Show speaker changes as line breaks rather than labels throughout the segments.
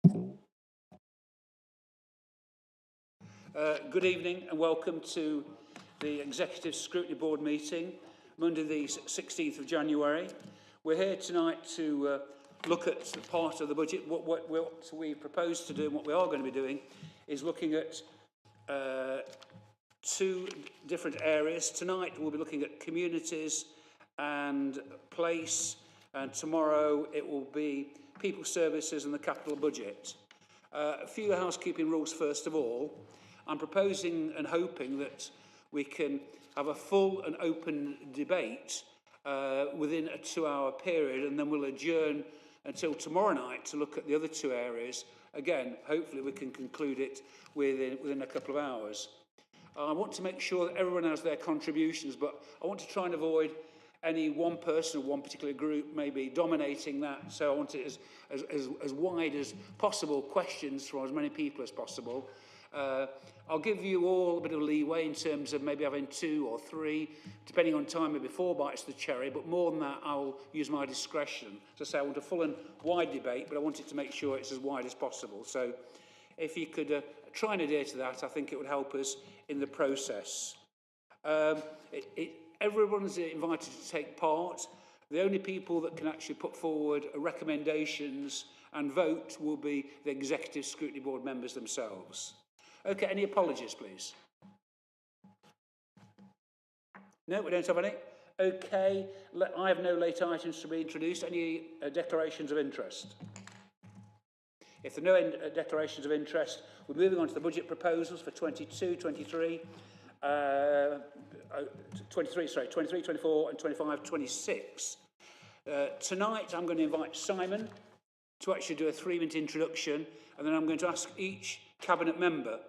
Good evening and welcome to the Executive Scrutiny Board meeting, Monday the 16th of January. We're here tonight to look at part of the budget. What we propose to do and what we are going to be doing is looking at two different areas. Tonight we'll be looking at communities and place, and tomorrow it will be people services and the capital budget. A few housekeeping rules first of all. I'm proposing and hoping that we can have a full and open debate within a 2-hour period, and then we'll adjourn until tomorrow night to look at the other two areas. Again, hopefully we can conclude it within a couple of hours. I want to make sure that everyone has their contributions, but I want to try and avoid any one person or one particular group maybe dominating that. So I want it as wide as possible, questions from as many people as possible. I'll give you all a bit of leeway in terms of maybe having 2 or 3, depending on time, maybe 4 bites of the cherry, but more than that, I'll use my discretion. As I say, I want a full and wide debate, but I wanted to make sure it's as wide as possible. So if you could try and adhere to that, I think it would help us in the process. Everyone's invited to take part. The only people that can actually put forward recommendations and vote will be the Executive Scrutiny Board members themselves. Okay, any apologies, please? No, we don't have any. Okay, I have no late items to be introduced. Any declarations of interest? If there are no declarations of interest, we're moving on to the budget proposals for 23, 24, and 25, 26. Tonight, I'm going to invite Simon to actually do a 3-minute introduction, and then I'm going to ask each cabinet member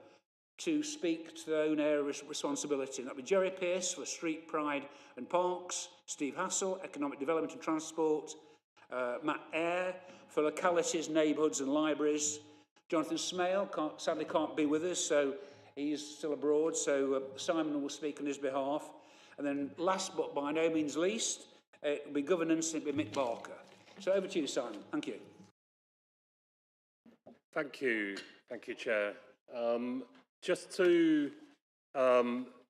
to speak to their own area of responsibility. And that'll be Jerry Pearce for Street, Pride and Parks, Steve Hassel, Economic Development and Transport, Matt Eyre for Localities, Neighbourhoods and Libraries. Jonathan Smale sadly can't be with us, so he's still abroad, so Simon will speak on his behalf. And then last but by no means least, it will be Governance, and it will be Mick Barker. So over to you, Simon. Thank you.
Thank you, Chair. Just to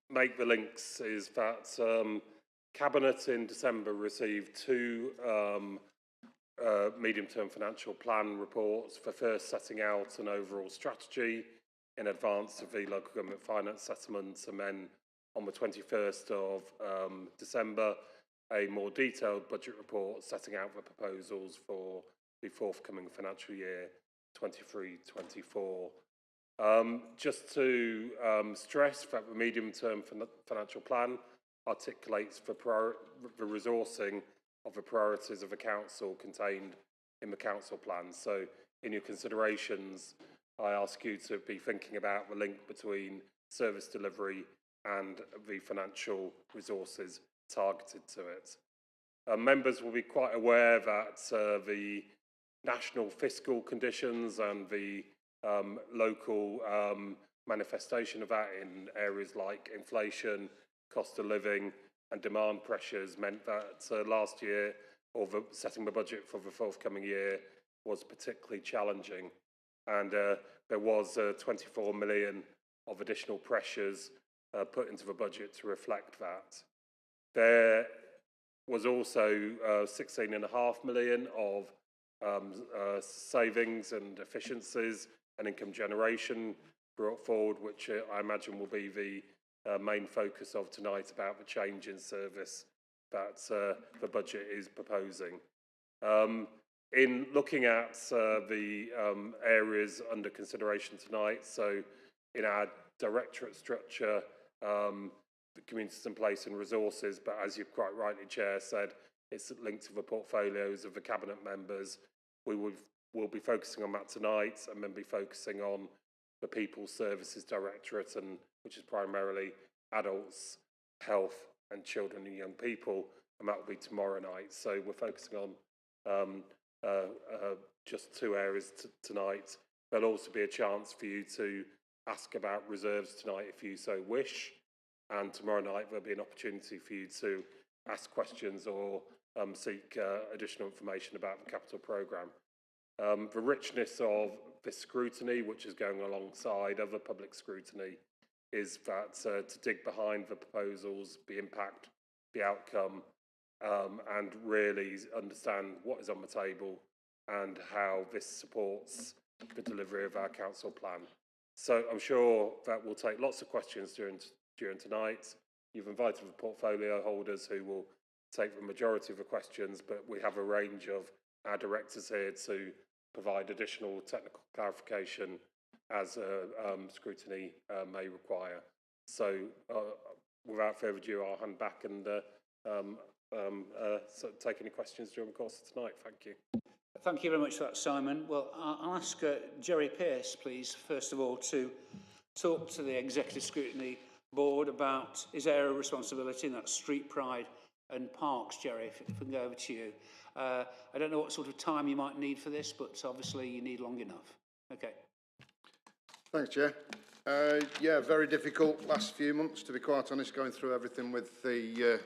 make the links is that Cabinet in December received 2 medium-term financial plan reports for first setting out an overall strategy in advance of the local government finance settlements, and then on the 21st of December, a more detailed budget report setting out the proposals for the forthcoming financial year 23-24. Just to stress that the medium-term financial plan articulates the resourcing of the priorities of the council contained in the council plan. So in your considerations, I ask you to be thinking about the link between service delivery and the financial resources targeted to it. Members will be quite aware that the national fiscal conditions and the local manifestation of that in areas like inflation, cost of living and demand pressures meant that last year, or setting the budget for the forthcoming year, was particularly challenging. And there was 24 million of additional pressures put into the budget to reflect that. There was also 16.5 million of savings and efficiencies and income generation brought forward, which I imagine will be the main focus of tonight about the change in service that the budget is proposing. In looking at the areas under consideration tonight, so in our directorate structure, the communities in place and resources, but as you've quite rightly, Chair, said, it's linked to the portfolios of the cabinet members. We will be focusing on that tonight, and then be focusing on the People Services Directorate, and which is primarily adults, health and children and young people, and that will be tomorrow night. So we're focusing on just 2 areas tonight. There'll also be a chance for you to ask about reserves tonight if you so wish, and tomorrow night there'll be an opportunity for you to ask questions or seek additional information about the capital programme. The richness of this scrutiny, which is going alongside other public scrutiny, is that to dig behind the proposals, the impact, the outcome, and really understand what is on the table and how this supports the delivery of our council plan. So I'm sure that we'll take lots of questions during tonight. You've invited the portfolio holders who will take the majority of the questions, but we have a range of our directors here to provide additional technical clarification as scrutiny may require. So without further ado, I'll hand back and take any questions during the course of tonight. Thank you.
Thank you very much for that, Simon. Well, I'll ask Jerry Pearce, please, first of all, to talk to the Executive Scrutiny Board about his area of responsibility, and that's street pride and parks. Jerry, if we can go over to you. I don't know what sort of time you might need for this, but obviously you need long enough. Okay.
Thanks, Chair. Yeah, very difficult last few months, to be quite honest, going through everything with the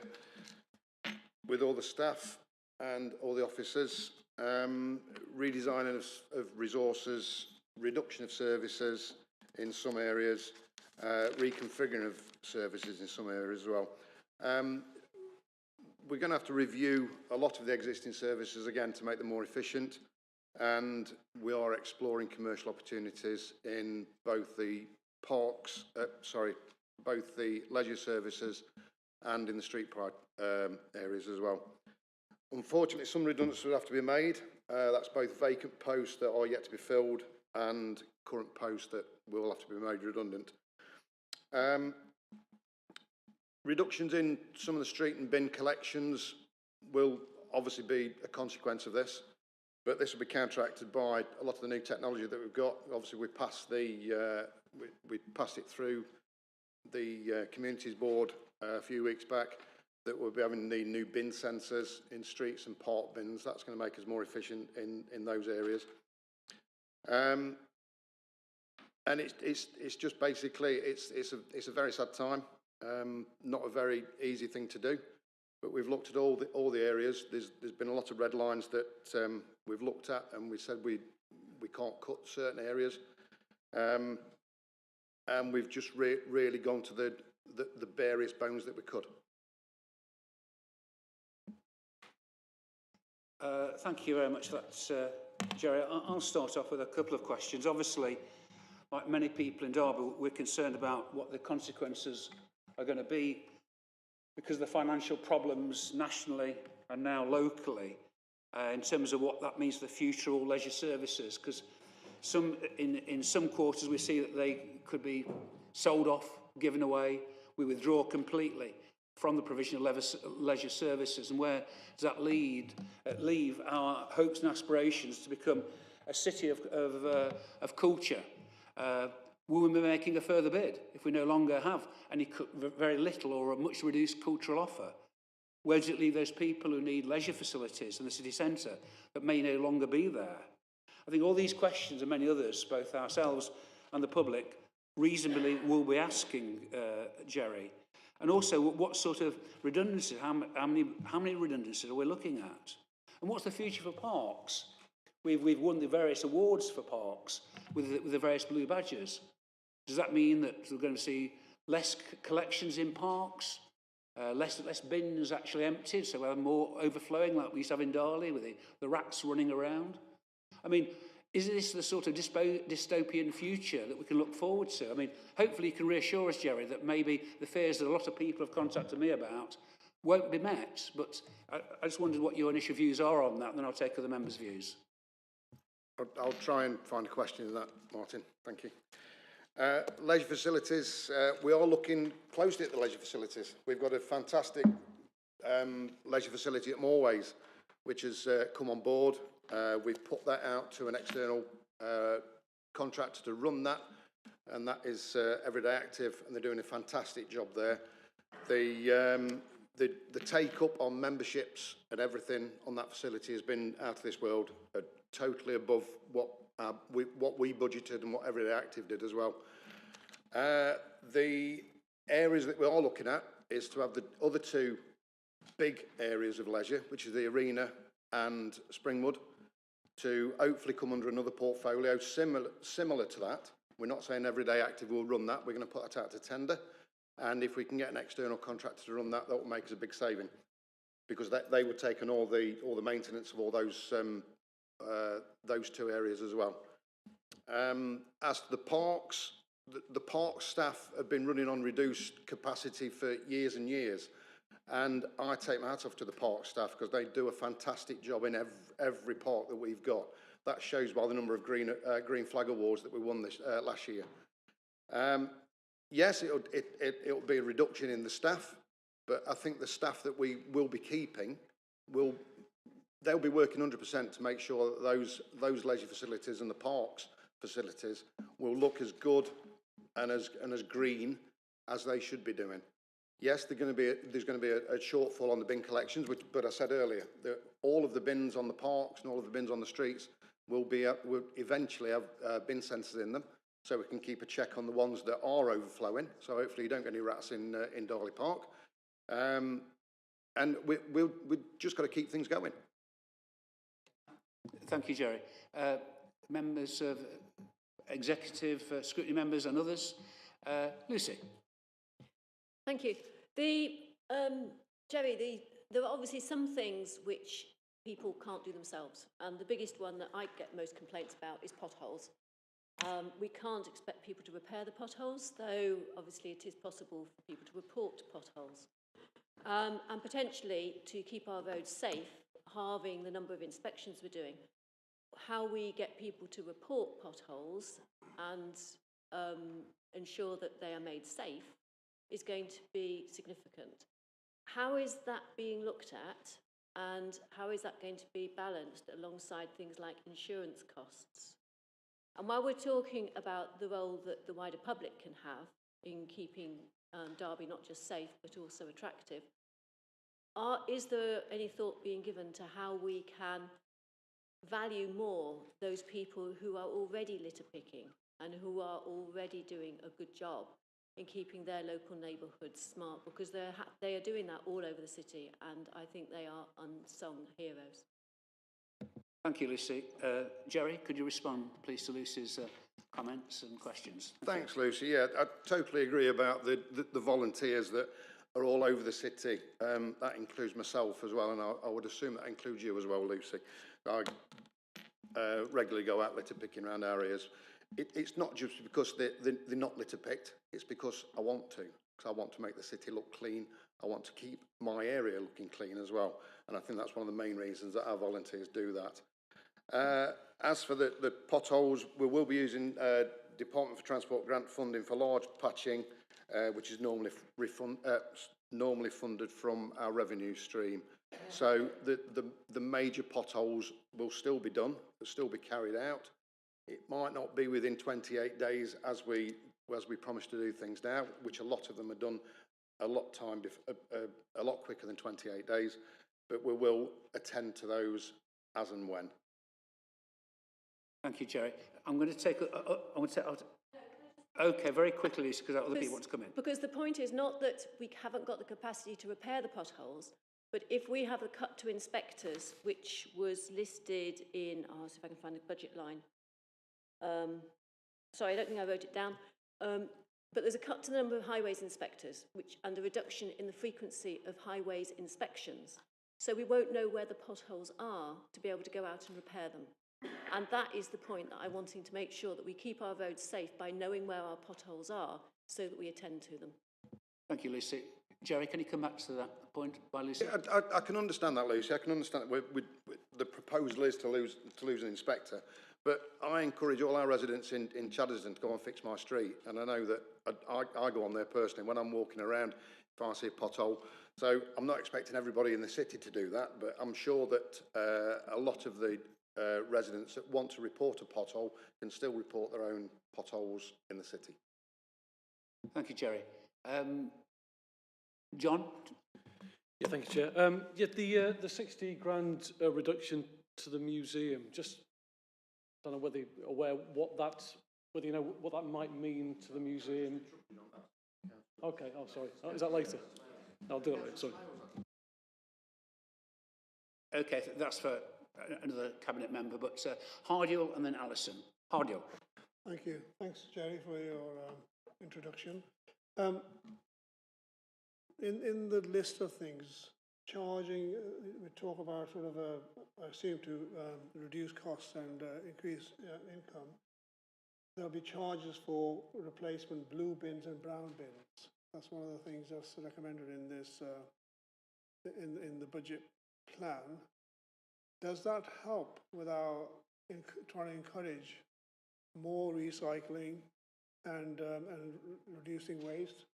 with all the staff and all the officers, redesigning of resources, reduction of services in some areas, reconfiguring of services in some areas as well. We're going to have to review a lot of the existing services again to make them more efficient, and we are exploring commercial opportunities in both the parks, both the leisure services and in the street pride areas as well. Unfortunately, some redundancies will have to be made. That's both vacant posts that are yet to be filled and current posts that will have to be made redundant. Reductions in some of the street and bin collections will obviously be a consequence of this, but this will be counteracted by a lot of the new technology that we've got. Obviously, we passed it through the Communities Board a few weeks back, that we'll be having the new bin sensors in streets and park bins. That's going to make us more efficient in those areas. And it's just basically it's a very sad time. Not a very easy thing to do, but we've looked at all the areas. There's been a lot of red lines that we've looked at, and we said we can't cut certain areas, and we've just really gone to the barest bones that we could.
Thank you very much for that, Jerry. I'll start off with a couple of questions. Obviously, like many people in Derby, we're concerned about what the consequences are going to be because of the financial problems nationally and now locally, in terms of what that means for the future of all leisure services. Because in some quarters we see that they could be sold off, given away. We withdraw completely from the provision of leisure services, and where does that leave our hopes and aspirations to become a city of culture? Will we be making a further bid if we no longer have any very little or a much reduced cultural offer? Where does it leave those people who need leisure facilities in the city centre that may no longer be there? I think all these questions and many others, both ourselves and the public, reasonably will be asking, Jerry. And also, what sort of redundancies, how many redundancies are we looking at? And what's the future for parks? We've won the various awards for parks with the various blue badges. Does that mean that we're going to see less collections in parks, less bins actually emptied, so we'll have more overflowing like we used to have in Darley with the rats running around? I mean, is this the sort of dystopian future that we can look forward to? I mean, hopefully you can reassure us, Jerry, that maybe the fears that a lot of people have contacted me about won't be met, but I just wondered what your initial views are on that, and then I'll take other members' views.
I'll try and find a question in that, Martin. Thank you. Leisure facilities, we are looking closely at the leisure facilities. We've got a fantastic leisure facility at Moorways, which has come on board. We've put that out to an external contractor to run that, and that is Everyday Active, and they're doing a fantastic job there. The take up on memberships and everything on that facility has been out of this world, totally above what we budgeted and what Everyday Active did as well. The areas that we are looking at is to have the other two big areas of leisure, which is the arena and Springwood. to hopefully come under another portfolio similar to that. We're not saying Everyday Active will run that. We're going to put that out to tender. And if we can get an external contractor to run that, that will make us a big saving, because they would take on all the maintenance of all those 2 areas as well. As to the parks, the park staff have been running on reduced capacity for years and years. And I take my hat off to the park staff, because they do a fantastic job in every park that we've got. That shows by the number of green flag awards that we won this last year. Yes, it'll be a reduction in the staff, but I think the staff that we will be keeping they'll be working 100% to make sure that those leisure facilities and the parks facilities will look as good and as green as they should be doing. Yes, there's going to be a shortfall on the bin collections, but I said earlier that all of the bins on the parks and all of the bins on the streets will eventually have bin sensors in them, so we can keep a check on the ones that are overflowing. So hopefully you don't get any rats in Darley Park. And we've just got to keep things going.
Thank you, Jerry. Members of executive, scrutiny members and others. Lucy.
Thank you. Jerry, there are obviously some things which people can't do themselves. And the biggest one that I get most complaints about is potholes. We can't expect people to repair the potholes, though obviously it is possible for people to report potholes. And potentially to keep our roads safe, halving the number of inspections we're doing. How we get people to report potholes and ensure that they are made safe is going to be significant. How is that being looked at, and how is that going to be balanced alongside things like insurance costs? And while we're talking about the role that the wider public can have in keeping Derby not just safe but also attractive, is there any thought being given to how we can value more those people who are already litter picking and who are already doing a good job in keeping their local neighbourhoods smart, because they are doing that all over the city, and I think they are unsung heroes.
Thank you, Lucy. Jerry, could you respond, please, to Lucy's comments and questions?
Thanks, Lucy. Yeah, I totally agree about the volunteers that are all over the city. That includes myself as well, and I would assume that includes you as well, Lucy. I regularly go out litter picking around areas. It's not just because they're not litter picked, it's because I want to. Because I want to make the city look clean. I want to keep my area looking clean as well. And I think that's one of the main reasons that our volunteers do that. As for the potholes, we will be using Department for Transport grant funding for large patching, which is normally funded from our revenue stream. So the major potholes will still be done, will still be carried out. It might not be within 28 days as we promised to do things now, which a lot of them are done a lot quicker than 28 days, but we will attend to those as and when.
Thank you, Jerry. I'm going to take. Okay, very quickly, because other people want to come in.
Because the point is not that we haven't got the capacity to repair the potholes, but if we have a cut to inspectors, which was listed in, I'll see if I can find the budget line. Sorry, I don't think I wrote it down. But there's a cut to the number of highways inspectors, and a reduction in the frequency of highways inspections. So we won't know where the potholes are to be able to go out and repair them. And that is the point that I'm wanting to make sure that we keep our roads safe by knowing where our potholes are so that we attend to them.
Thank you, Lucy. Jerry, can you come back to that point by Lucy?
Yeah, I can understand that, Lucy. I can understand that the proposal is to lose an inspector. But I encourage all our residents in Chaddersden to go and fix my street. And I know that I go on there personally when I'm walking around if I see a pothole. So I'm not expecting everybody in the city to do that, but I'm sure that a lot of the residents that want to report a pothole can still report their own potholes in the city.
Thank you, Jerry. John?
Yeah, thank you, Chair. The 60 grand reduction to the museum, just don't know whether you're aware whether you know what that might mean to the museum. Okay, oh, sorry. Oh, is that later? I'll do it later, sorry.
Okay, that's for another cabinet member, but Hardiel and then Alison. Hardiel.
Thank you. Thanks, Jerry, for your introduction. In the list of things, charging, we talk about sort of I assume to reduce costs and increase income. There'll be charges for replacement blue bins and brown bins. That's one of the things that's recommended in this in the budget plan. Does that help with our trying to encourage more recycling and reducing waste?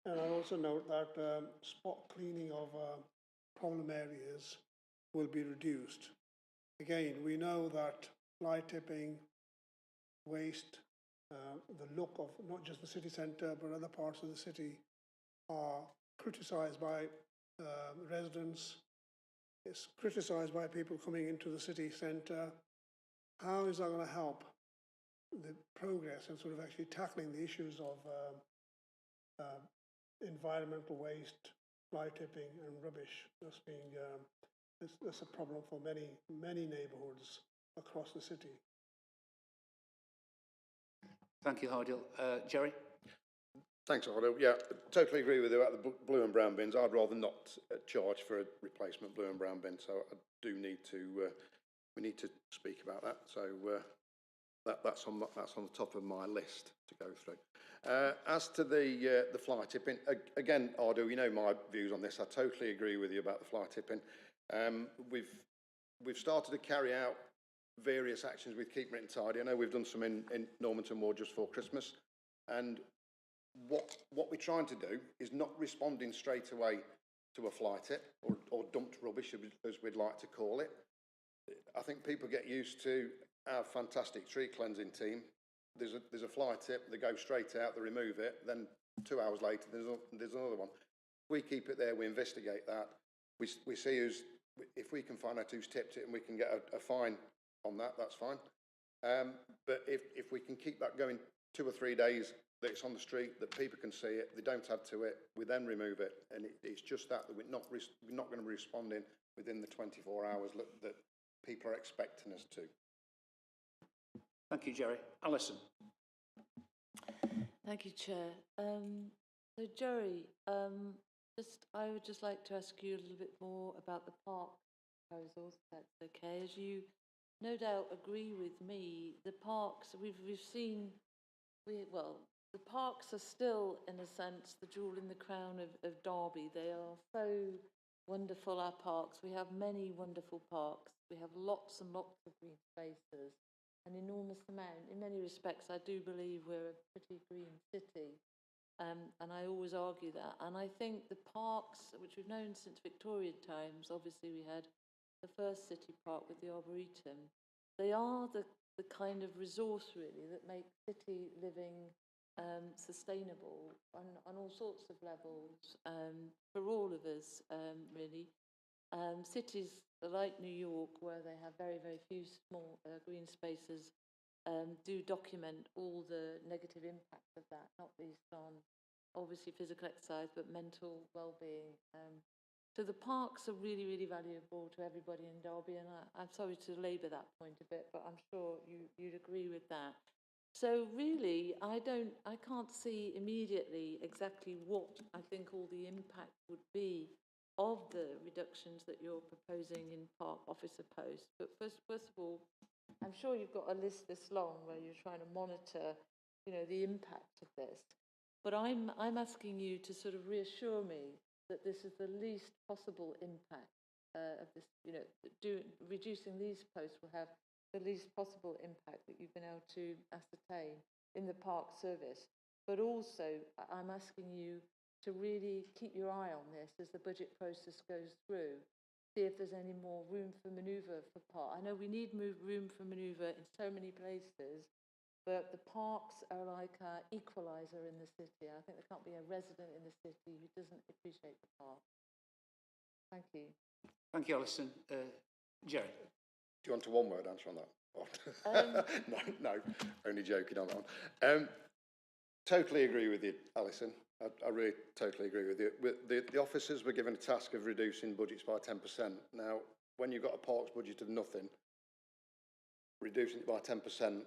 And I also note that spot cleaning of problem areas will be reduced. Again, we know that fly tipping, waste, the look of not just the city centre but other parts of the city are criticised by residents. It's criticised by people coming into the city centre. How is that going to help the progress and sort of actually tackling the issues of environmental waste, fly tipping and rubbish that's being that's a problem for many neighbourhoods across the city?
Thank you, Hardiel. Jerry?
Thanks, Ardo. Yeah, totally agree with you about the blue and brown bins. I'd rather not charge for a replacement blue and brown bin, so I do need to, we need to speak about that. So that's on the top of my list to go through. As to the fly tipping, again, Ardo, you know my views on this. I totally agree with you about the fly tipping. We've started to carry out various actions with Keep It Tidy. I know we've done some in Normanton Ward just for Christmas, and what we're trying to do is not responding straight away to a fly tip or dumped rubbish, as we'd like to call it. I think people get used to our fantastic tree cleansing team. There's a fly tip, they go straight out, they remove it, then 2 hours later there's another one. We keep it there, we investigate that, we see if we can find out who's tipped it and we can get a fine on that, that's fine. But if we can keep that going 2 or 3 days, that it's on the street, that people can see it, they don't add to it, we then remove it, and it's just that we're not going to be responding within the 24 hours that people are expecting us to.
Thank you, Jerry. Alison?
Thank you, Chair. So, Jerry, I would just like to ask you a little bit more about the park proposals, if that's okay. As you no doubt agree with me, the parks, we've seen, the parks are still, in a sense, the jewel in the crown of Derby. They are so wonderful, our parks. We have many wonderful parks. We have lots and lots of green spaces, an enormous amount. In many respects, I do believe we're a pretty green city, and I always argue that. And I think the parks, which we've known since Victorian times, obviously we had the first city park with the Arboretum, they are the kind of resource, really, that make city living sustainable on all sorts of levels for all of us, really. Cities like New York, where they have very, very few small green spaces, do document all the negative impacts of that, not least on obviously physical exercise, but mental well-being. So the parks are really, really valuable to everybody in Derby, and I'm sorry to labour that point a bit, but I'm sure you'd agree with that. So really, I can't see immediately exactly what I think all the impact would be of the reductions that you're proposing in park officer posts. But first of all, I'm sure you've got a list this long where you're trying to monitor, the impact of this. But I'm asking you to sort of reassure me that this is the least possible impact of this. Reducing these posts will have the least possible impact that you've been able to ascertain in the park service. But also, I'm asking you to really keep your eye on this as the budget process goes through. See if there's any more room for manoeuvre for park. I know we need room for manoeuvre in so many places, but the parks are like an equaliser in the city. I think there can't be a resident in the city who doesn't appreciate the park. Thank you.
Thank you, Alison. Jerry?
Do you want a one-word answer on that? No, only joking on that one. Totally agree with you, Alison. I really totally agree with you. The officers were given a task of reducing budgets by 10%. Now, when you've got a parks budget of nothing, reducing it by 10%,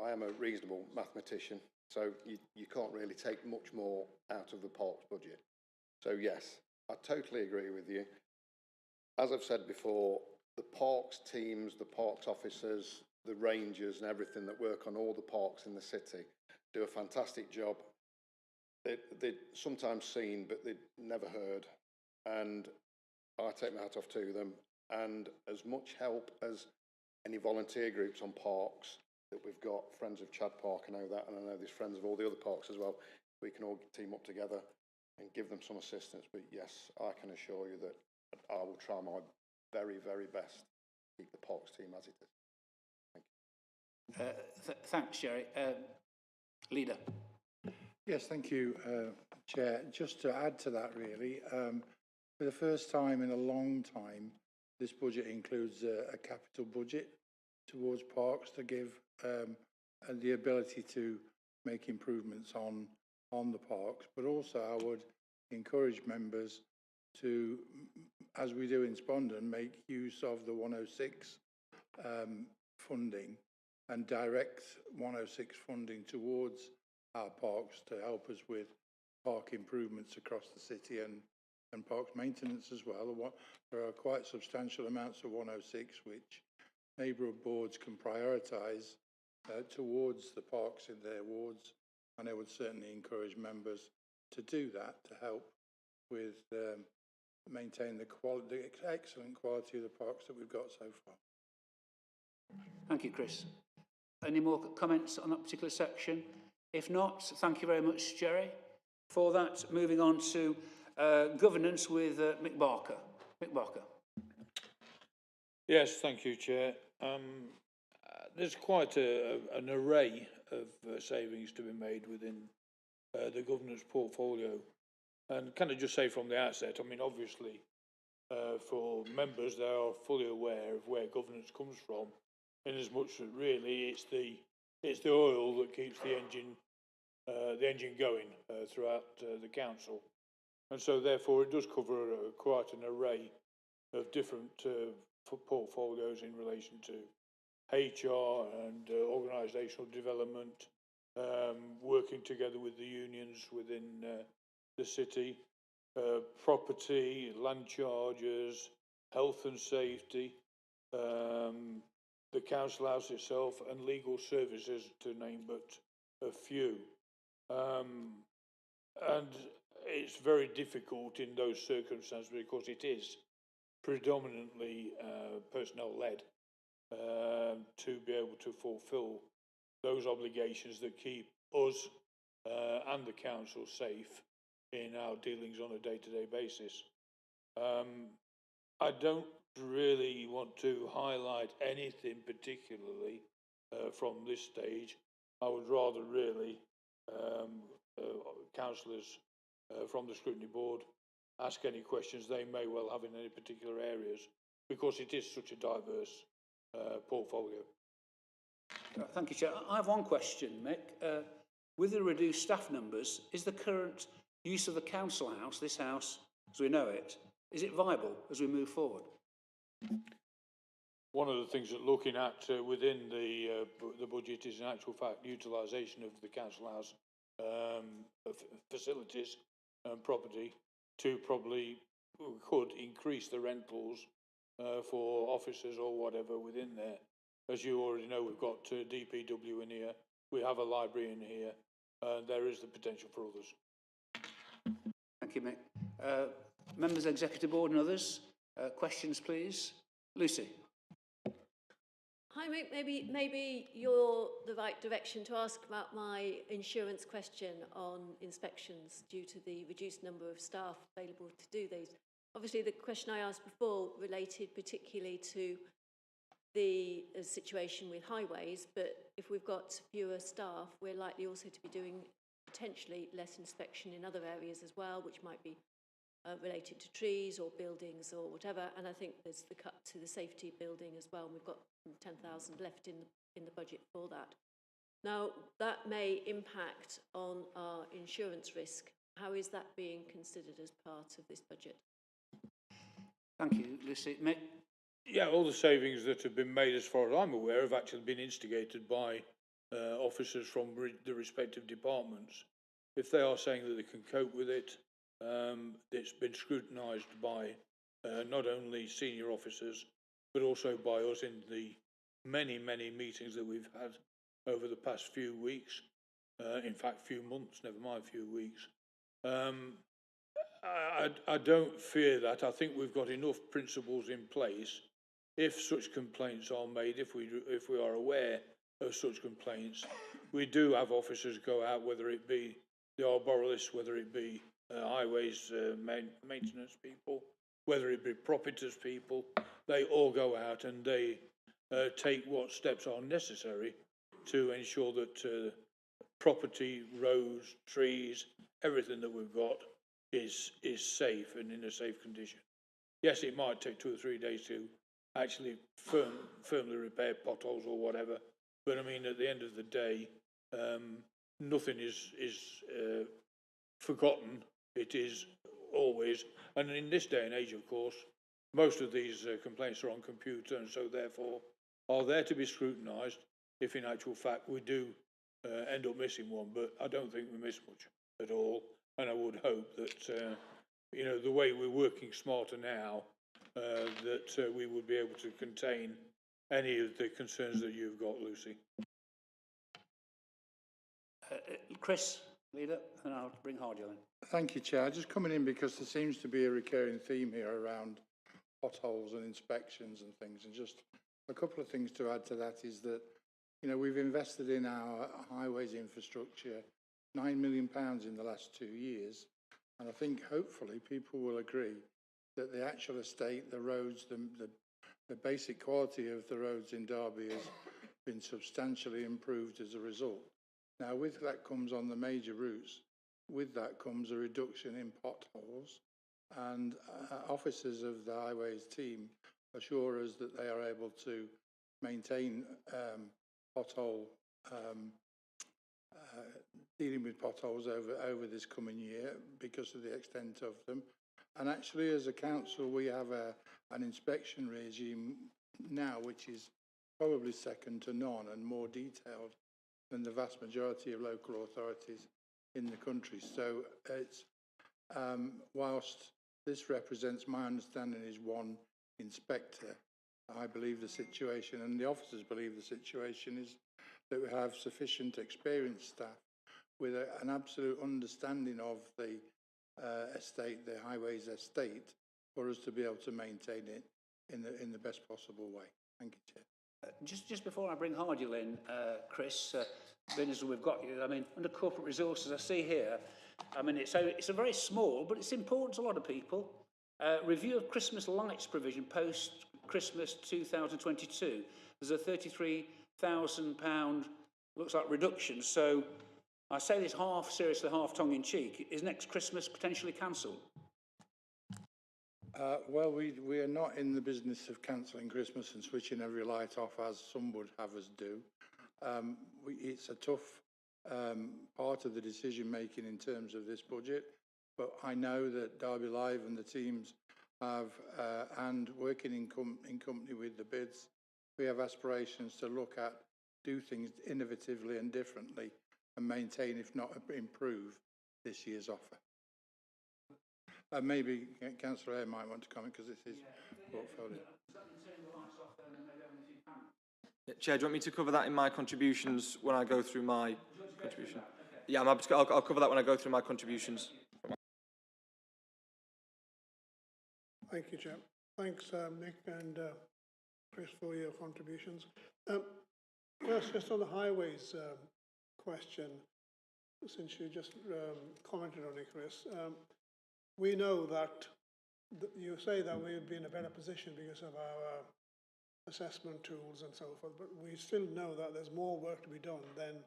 I am a reasonable mathematician, so you can't really take much more out of the parks budget. So yes, I totally agree with you. As I've said before, the parks teams, the parks officers, the rangers and everything that work on all the parks in the city do a fantastic job. They're sometimes seen, but they're never heard. And I take my hat off to them. And as much help as any volunteer groups on parks that we've got, Friends of Chad Park, I know that, and I know there's friends of all the other parks as well, we can all team up together and give them some assistance. But yes, I can assure you that I will try my very, very best to keep the parks team as it is. Thank you.
Thanks, Jerry. Leader.
Yes, thank you, Chair. Just to add to that, really, for the first time in a long time, this budget includes a capital budget towards parks to give the ability to make improvements on the parks. But also, I would encourage members to, as we do in Spondon, make use of the 106 funding and direct 106 funding towards our parks to help us with park improvements across the city and parks maintenance as well. There are quite substantial amounts of 106 which neighbourhood boards can prioritise towards the parks in their wards, and I would certainly encourage members to do that to help with maintain the excellent quality of the parks that we've got so far.
Thank you, Chris. Any more comments on that particular section? If not, thank you very much, Jerry. For that, moving on to governance with Mick Barker. Mick Barker.
Yes, thank you, Chair. There's quite an array of savings to be made within the governance portfolio. And can I just say from the outset, I mean, obviously, for members, they are fully aware of where governance comes from, in as much as really it's the oil that keeps the engine going throughout the council. And so therefore it does cover quite an array of different portfolios in relation to HR and organisational development, working together with the unions within the city, property, land charges, health and safety, the council house itself, and legal services, to name but a few. And it's very difficult in those circumstances because it is predominantly personnel-led to be able to fulfil those obligations that keep us and the council safe in our dealings on a day-to-day basis. I don't really want to highlight anything particularly from this stage. I would rather really councillors from the Scrutiny Board ask any questions they may well have in any particular areas, because it is such a diverse portfolio.
Thank you, Chair. I have one question, Mick. With the reduced staff numbers, is the current use of the council house, this house as we know it, is it viable as we move forward?
One of the things that looking at within the budget is in actual fact utilisation of the council house facilities and property to probably could increase the rentals for officers or whatever within there. As you already know, we've got DPW in here, we have a library in here, there is the potential for others.
Thank you, Mick. Members of Executive Board and others, questions please. Lucy.
Hi, Mick. Maybe you're the right direction to ask about my insurance question on inspections due to the reduced number of staff available to do these. Obviously, the question I asked before related particularly to the situation with highways, but if we've got fewer staff, we're likely also to be doing potentially less inspection in other areas as well, which might be related to trees or buildings or whatever. And I think there's the cut to the safety building as well. And we've got 10,000 left in the budget for that. Now, that may impact on our insurance risk. How is that being considered as part of this budget?
Thank you, Lucy. Mick?
Yeah, all the savings that have been made, as far as I'm aware, have actually been instigated by officers from the respective departments. If they are saying that they can cope with it, it's been scrutinised by not only senior officers, but also by us in the many, many meetings that we've had over the past few weeks. In fact, few months, never mind few weeks. I don't fear that. I think we've got enough principles in place. If such complaints are made, if we are aware of such complaints, we do have officers go out, whether it be the arborists, whether it be highways maintenance people, whether it be proprietors people. They all go out and they take what steps are necessary to ensure that property, roads, trees, everything that we've got is safe and in a safe condition. Yes, it might take 2 or 3 days to actually firmly repair potholes or whatever, but I mean, at the end of the day, nothing is forgotten. It is always, and in this day and age, of course, most of these complaints are on computer, and so therefore are there to be scrutinised if in actual fact we do end up missing one, but I don't think we miss much at all. And I would hope that, you know, the way we're working smarter now, that we would be able to contain any of the concerns that you've got, Lucy.
Chris, leader, and I'll bring Hardy on.
Thank you, Chair. Just coming in because there seems to be a recurring theme here around potholes and inspections and things. And just a couple of things to add to that is that, you know, we've invested in our highways infrastructure £9 million in the last 2 years. And I think hopefully people will agree that the actual estate, the roads, the basic quality of the roads in Derby has been substantially improved as a result. Now, with that comes on the major routes, with that comes a reduction in potholes, and officers of the highways team assure us that they are able to maintain pothole dealing with potholes over this coming year because of the extent of them. And actually, as a council, we have an inspection regime now which is probably second to none and more detailed than the vast majority of local authorities in the country. So it's whilst this represents, my understanding is one inspector, I believe the situation, and the officers believe the situation, is that we have sufficient experienced staff with an absolute understanding of the estate, the highways estate, for us to be able to maintain it in the best possible way. Thank you, Chair.
Just before I bring Hardy in, Chris, being as we've got you, I mean, under corporate resources, I see here, I mean, it's a very small, but it's important to a lot of people. Review of Christmas lights provision post-Christmas 2022. There's a £33,000, looks like, reduction. So I say this half seriously, half tongue-in-cheek. Is next Christmas potentially cancelled?
Well, we are not in the business of cancelling Christmas and switching every light off, as some would have us do. It's a tough part of the decision-making in terms of this budget, but I know that Derby Live and the teams have, and working in company with the bids, we have aspirations to look at, do things innovatively and differently, and maintain, if not improve, this year's offer. Maybe Councillor Eyre might want to comment because this is portfolio.
Chair, do you want me to cover that in my contributions when I go through my contribution? Yeah, I'll cover that when I go through my contributions.
Thank you, Chair. Thanks, Nick and Chris, for your contributions. First, just on the highways question, since you just commented on it, Chris, we know that you say that we would be in a better position because of our assessment tools and so forth, but we still know that there's more work to be done than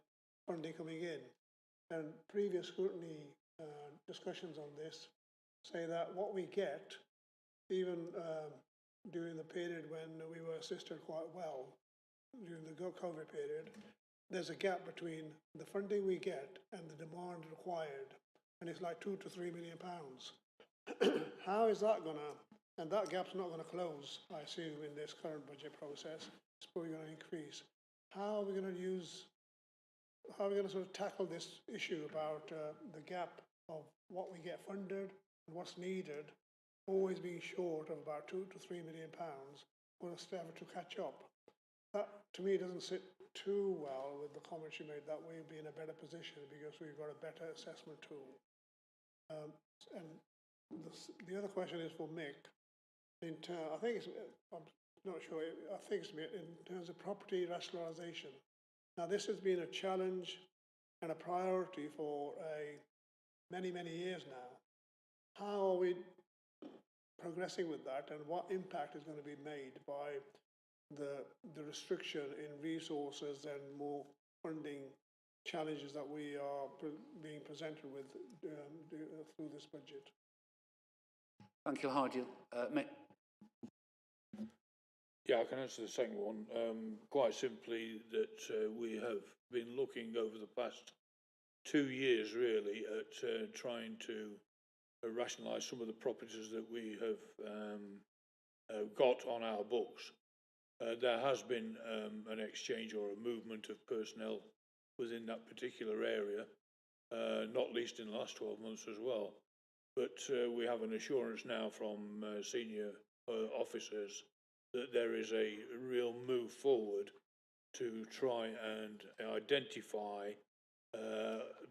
funding coming in. And previous scrutiny discussions on this say that what we get, even during the period when we were assisted quite well, during the COVID period, there's a gap between the funding we get and the demand required, and it's like £2 to £3 million. How is that going to And that gap's not going to close, I assume, in this current budget process. It's probably going to increase. How are we going to sort of tackle this issue about the gap of what we get funded and what's needed, always being short of about £2 to £3 million for us to ever to catch up? That, to me, doesn't sit too well with the comments you made that we'll be in a better position because we've got a better assessment tool. And the other question is for Mick. I think it's, I'm not sure, I think it's in terms of property rationalisation. Now, this has been a challenge and a priority for many, many years now. How are we progressing with that, and what impact is going to be made by the restriction in resources and more funding challenges that we are being presented with through this budget?
Thank you, Hardy. Mick.
Yeah, I can answer the second one. Quite simply that we have been looking over the past 2 years really at trying to rationalise some of the properties that we have got on our books. There has been an exchange or a movement of personnel within that particular area, not least in the last 12 months as well. But we have an assurance now from senior officers that there is a real move forward to try and identify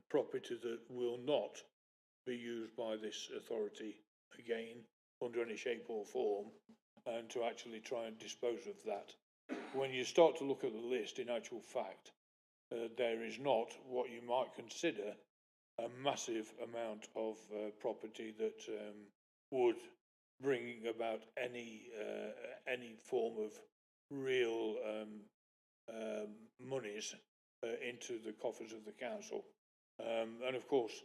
property that will not be used by this authority again under any shape or form, and to actually try and dispose of that. When you start to look at the list, in actual fact, there is not what you might consider a massive amount of property that would bring about any form of real monies into the coffers of the council. And of course,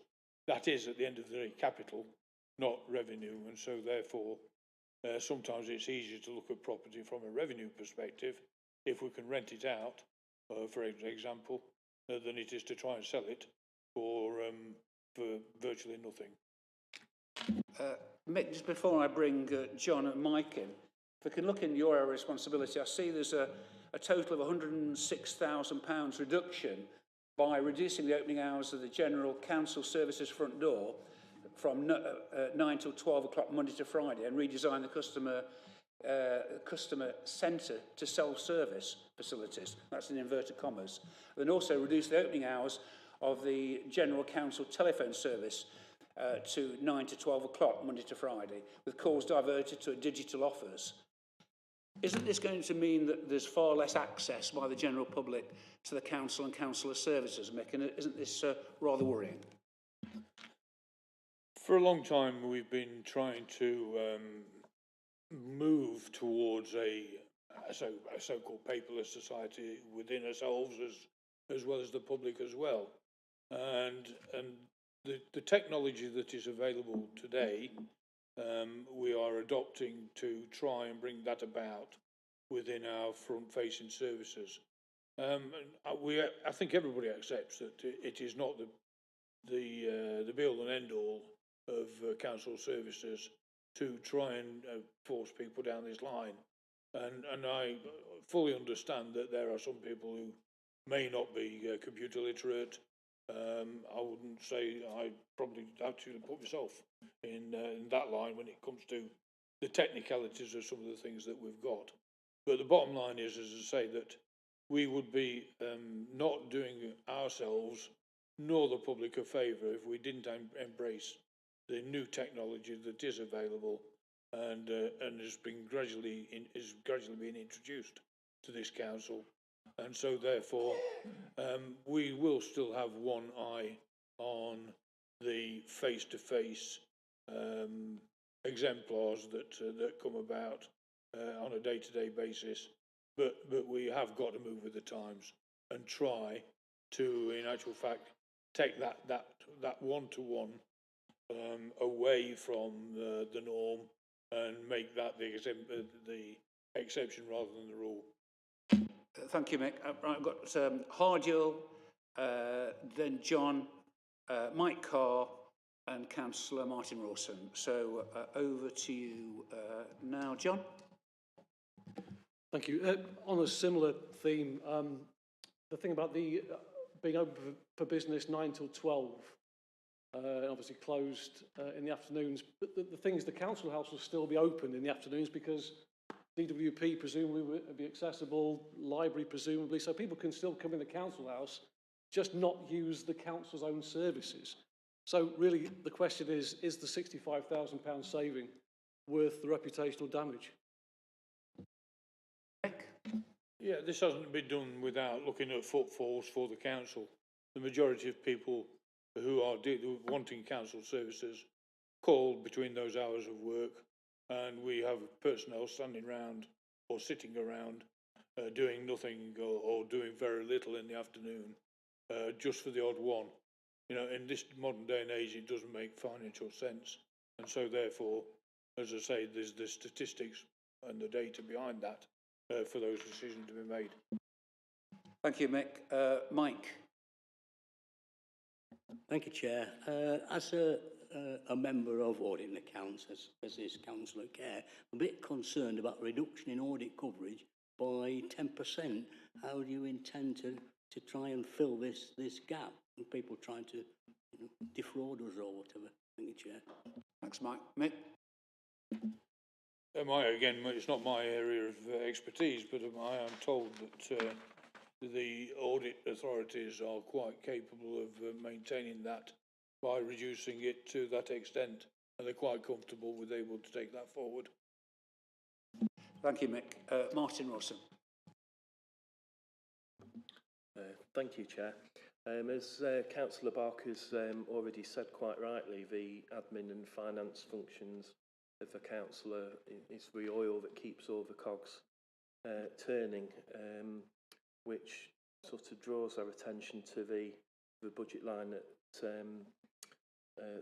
that is at the end of the day capital, not revenue, and so therefore sometimes it's easier to look at property from a revenue perspective if we can rent it out, for example, than it is to try and sell it for virtually nothing.
Mick, just before I bring John and Mike in, if we can look in your area of responsibility, I see there's a total of £106,000 reduction by reducing the opening hours of the General Council Services front door from 9 till 12 o'clock Monday to Friday, and redesign the customer centre to self-service facilities. That's in inverted commas. And also reduce the opening hours of the General Council telephone service to 9 to 12 o'clock Monday to Friday, with calls diverted to digital offers. Isn't this going to mean that there's far less access by the general public to the council and councillor services, Mick? And isn't this rather worrying?
For a long time, we've been trying to move towards a so-called paperless society within ourselves as well as the public as well. And the technology that is available today, we are adopting to try and bring that about within our front-facing services. I think everybody accepts that it is not the be-all and end-all of council services to try and force people down this line. And I fully understand that there are some people who may not be computer literate. I wouldn't say I probably actually put myself in that line when it comes to the technicalities of some of the things that we've got. But the bottom line is, as I say, that we would be not doing ourselves nor the public a favour if we didn't embrace the new technology that is available and is gradually being introduced to this council. And so therefore we will still have one eye on the face-to-face exemplars that come about on a day-to-day basis, but we have got to move with the times and try to, in actual fact, take that one-to-one away from the norm and make that the exception rather than the rule.
Thank you, Mick. I've got Hardiel, then John, Mike Carr, and Councillor Martin Rawson. So over to you now, John.
Thank you. On a similar theme, the thing about the being open for business 9 till 12, obviously closed in the afternoons, but the thing is the council house will still be open in the afternoons because DWP presumably will be accessible, library presumably, so people can still come in the council house, just not use the council's own services. So really the question is the £65,000 saving worth the reputational damage?
Yeah, this hasn't been done without looking at footfalls for the council. The majority of people who are wanting council services call between those hours of work, and we have personnel standing around or sitting around doing nothing or doing very little in the afternoon, just for the odd one. You know, in this modern day and age, it doesn't make financial sense, and so therefore, as I say, there's the statistics and the data behind that for those decisions to be made.
Thank you, Mick. Mike.
Thank you, Chair. As a member of audit and accounts, as is Councillor Kerr, I'm a bit concerned about reduction in audit coverage by 10%. How do you intend to try and fill this gap and people trying to defraud us or whatever? Thank you, Chair.
Thanks, Mike. Mick?
Again, it's not my area of expertise, but I am told that the audit authorities are quite capable of maintaining that by reducing it to that extent, and they're quite comfortable with able to take that forward.
Thank you, Mick. Martin Rawson.
Thank you, Chair. As Councillor Barker's already said quite rightly, the admin and finance functions of a councillor is the oil that keeps all the cogs turning, which sort of draws our attention to the budget line that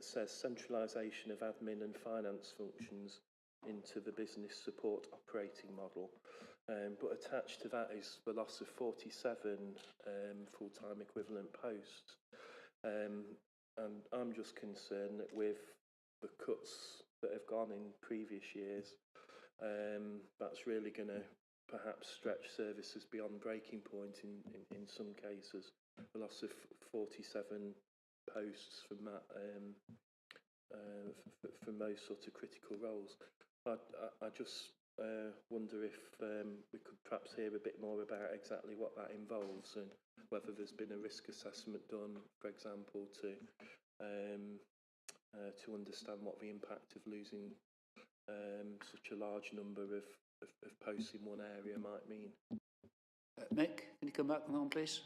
says centralisation of admin and finance functions into the business support operating model. But attached to that is the loss of 47 full-time equivalent posts. And I'm just concerned that with the cuts that have gone in previous years, that's really going to perhaps stretch services beyond breaking point in some cases. The loss of 47 posts from that, from those sort of critical roles. I just wonder if we could perhaps hear a bit more about exactly what that involves and whether there's been a risk assessment done, for example, to understand what the impact of losing such a large number of posts in one area might mean.
Mick, can you come back on that one, please?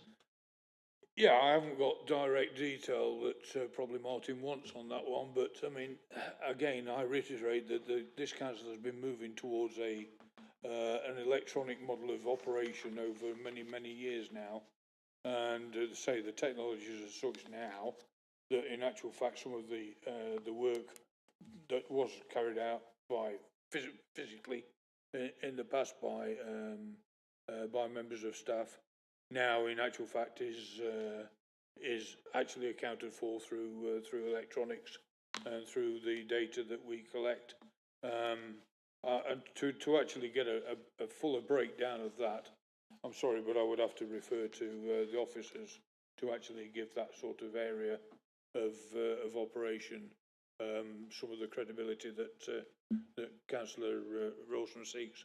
Yeah, I haven't got direct detail that probably Martin wants on that one, but I mean, again, I reiterate that this council has been moving towards an electronic model of operation over many years now, and say the technologies are such now that in actual fact some of the work that was carried out by physically in the past by members of staff now in actual fact is actually accounted for through electronics and through the data that we collect. And to actually get a fuller breakdown of that, I'm sorry, but I would have to refer to the officers to actually give that sort of area of operation some of the credibility that Councillor Rawson seeks.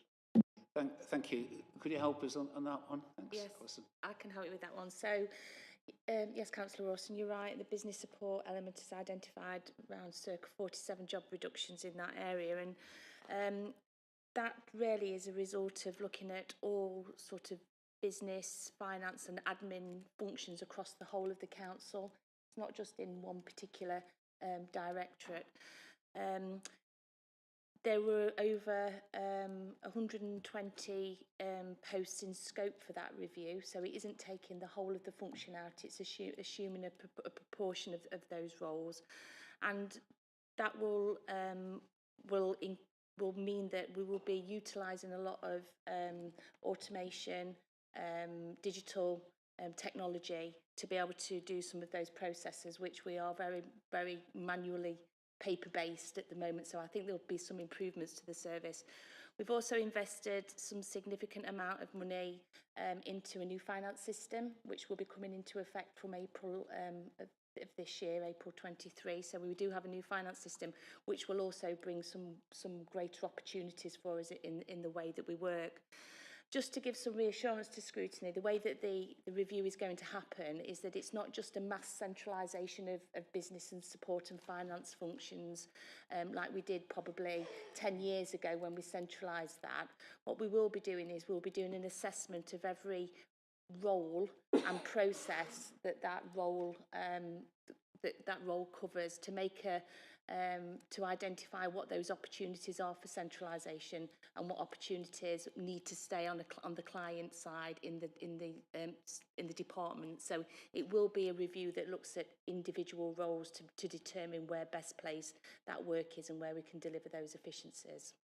Thank you. Could you help us on that one? Thanks.
Yes,
Alison.
I can help you with that one. So, yes, Councillor Rawson, you're right. The business support element has identified around circa 47 job reductions in that area, and that really is a result of looking at all sort of business, finance and admin functions across the whole of the council. It's not just in one particular directorate. There were over 120 posts in scope for that review, so it isn't taking the whole of the function out, it's assuming a proportion of those roles. And that will mean that we will be utilising a lot of automation, digital technology to be able to do some of those processes, which we are very, very manually paper-based at the moment. So I think there'll be some improvements to the service. We've also invested some significant amount of money into a new finance system, which will be coming into effect from April of this year, April 23. So we do have a new finance system, which will also bring some greater opportunities for us in the way that we work. Just to give some reassurance to Scrutiny, the way that the review is going to happen is that it's not just a mass centralisation of business and support and finance functions like we did probably 10 years ago when we centralised that. What we will be doing is we'll be doing an assessment of every role and process that role covers to make a to identify what those opportunities are for centralisation and what opportunities need to stay on the client side in the department. So it will be a review that looks at individual roles to determine where best placed that work is and where we can deliver those efficiencies.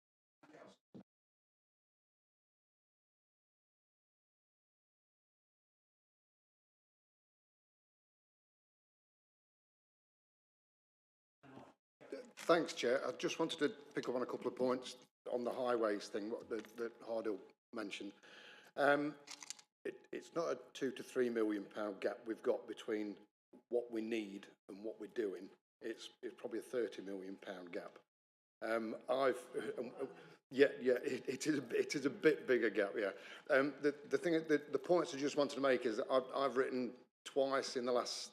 Thanks, Chair. I just wanted to pick up on a couple of points on the highways thing that Hardill mentioned. It's not a £2 to £3 million gap we've got between what we need and what we're doing. It's probably a £30 million gap. It is a bit bigger gap. Yeah. The points I just wanted to make is I've written twice in the last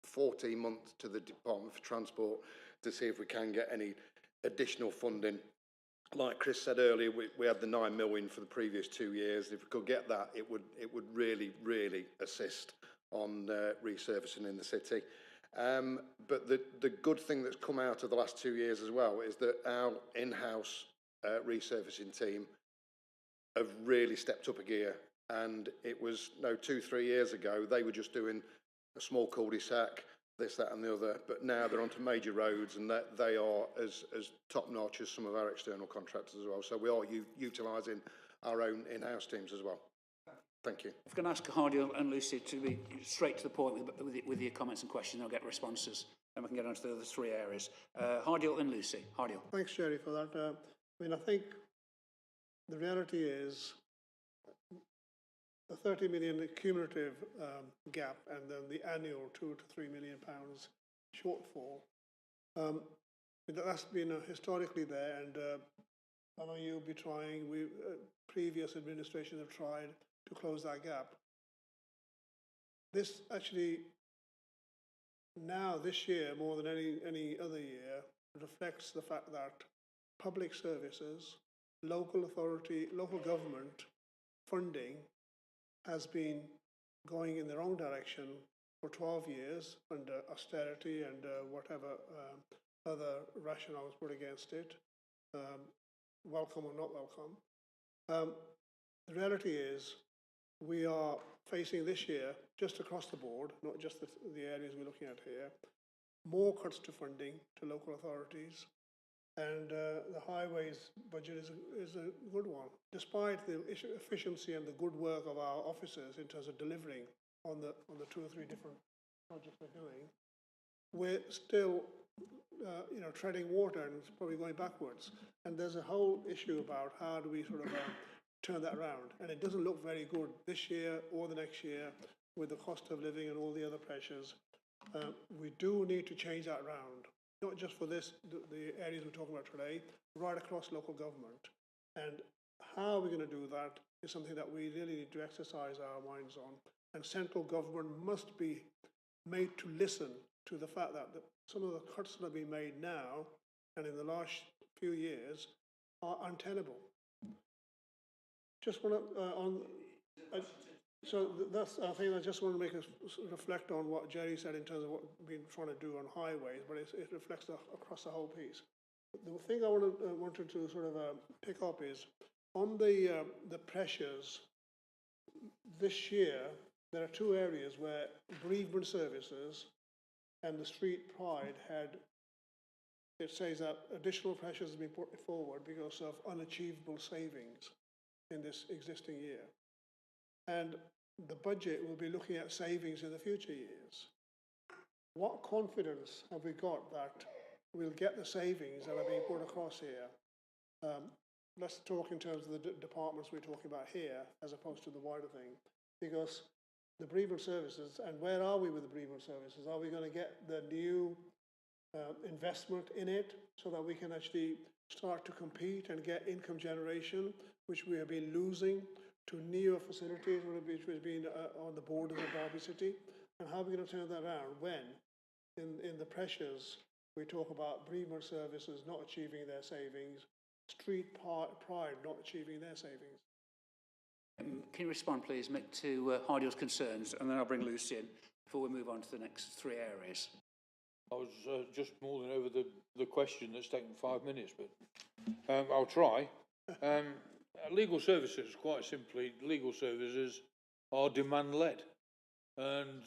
14 months to the Department for Transport to see if we can get any additional funding. Like Chris said earlier, we had the 9 million for the previous 2 years. If we could get that, it would really, really assist on resurfacing in the city. But the good thing that's come out of the last 2 years as well is that our in-house resurfacing team have really stepped up a gear. And it was 2-3 years ago, they were just doing a small cul-de-sac, this, that and the other, but now they're onto major roads and that they are as top-notch as some of our external contractors as well. So we are utilising our own in-house teams as well. Thank you.
I'm going to ask Hardill and Lucy to be straight to the point with your comments and questions. I'll get responses and we can get on to the other three areas. Hardill and Lucy. Hardill.
Thanks, Jerry, for that. I think the reality is the 30 million cumulative gap and then the annual £2 to £3 million shortfall. That's been historically there, and I know you'll be trying. Previous administrations have tried to close that gap. This actually now this year more than any other year reflects the fact that public services, local authority, local government funding has been going in the wrong direction for 12 years under austerity and whatever other rationales put against it, welcome or not welcome. The reality is we are facing this year, just across the board, not just the areas we're looking at here, more cuts to funding to local authorities, and the highways budget is a good one. Despite the efficiency and the good work of our officers in terms of delivering on the 2 or 3 different projects we're doing, we're still treading water and it's probably going backwards. And there's a whole issue about how do we sort of turn that around. And it doesn't look very good this year or the next year with the cost of living and all the other pressures. We do need to change that round. Not just for the areas we're talking about today, right across local government. And how we're going to do that is something that we really need to exercise our minds on. And central government must be made to listen to the fact that some of the cuts that are being made now and in the last few years are untenable. Just want to, I think I just want to make us reflect on what Jerry said in terms of what we've been trying to do on highways, but it reflects across the whole piece. The thing I wanted to sort of pick up is on the pressures this year. There are 2 areas where bereavement services and the street pride it says that additional pressures have been put forward because of unachievable savings in this existing year. And the budget will be looking at savings in the future years. What confidence have we got that we'll get the savings that are being put across here? Let's talk in terms of the departments we're talking about here, as opposed to the wider thing, because the bereavement services, and where are we with the bereavement services? Are we going to get the new investment in it so that we can actually start to compete and get income generation, which we have been losing to newer facilities, which has been on the borders of Derby City? And how are we going to turn that around when, in the pressures, we talk about bereavement services not achieving their savings, Street Pride not achieving their savings?
Can you respond, please, Mick, to Hardio's concerns, and then I'll bring Lucy in before we move on to the next three areas.
I was just mulling over the question that's taken 5 minutes, but I'll try. Legal services, quite simply, legal services are demand-led. And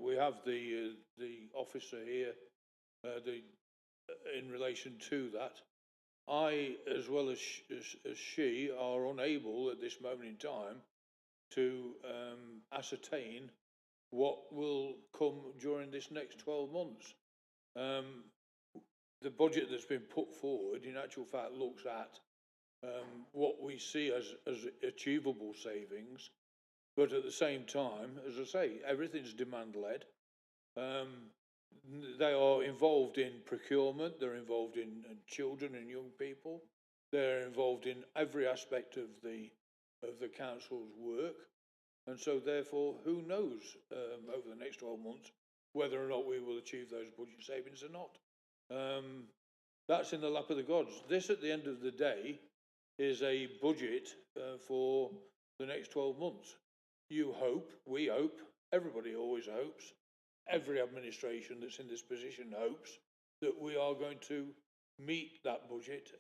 we have the officer here in relation to that. I, as well as she, are unable at this moment in time to ascertain what will come during this next 12 months. The budget that's been put forward, in actual fact, looks at what we see as achievable savings, but at the same time, as I say, everything's demand-led. They are involved in procurement, they're involved in children and young people, they're involved in every aspect of the council's work, and so therefore, who knows over the next 12 months whether or not we will achieve those budget savings or not. That's in the lap of the gods. This, at the end of the day, is a budget for the next 12 months. You hope, we hope, everybody always hopes, every administration that's in this position hopes that we are going to meet that budget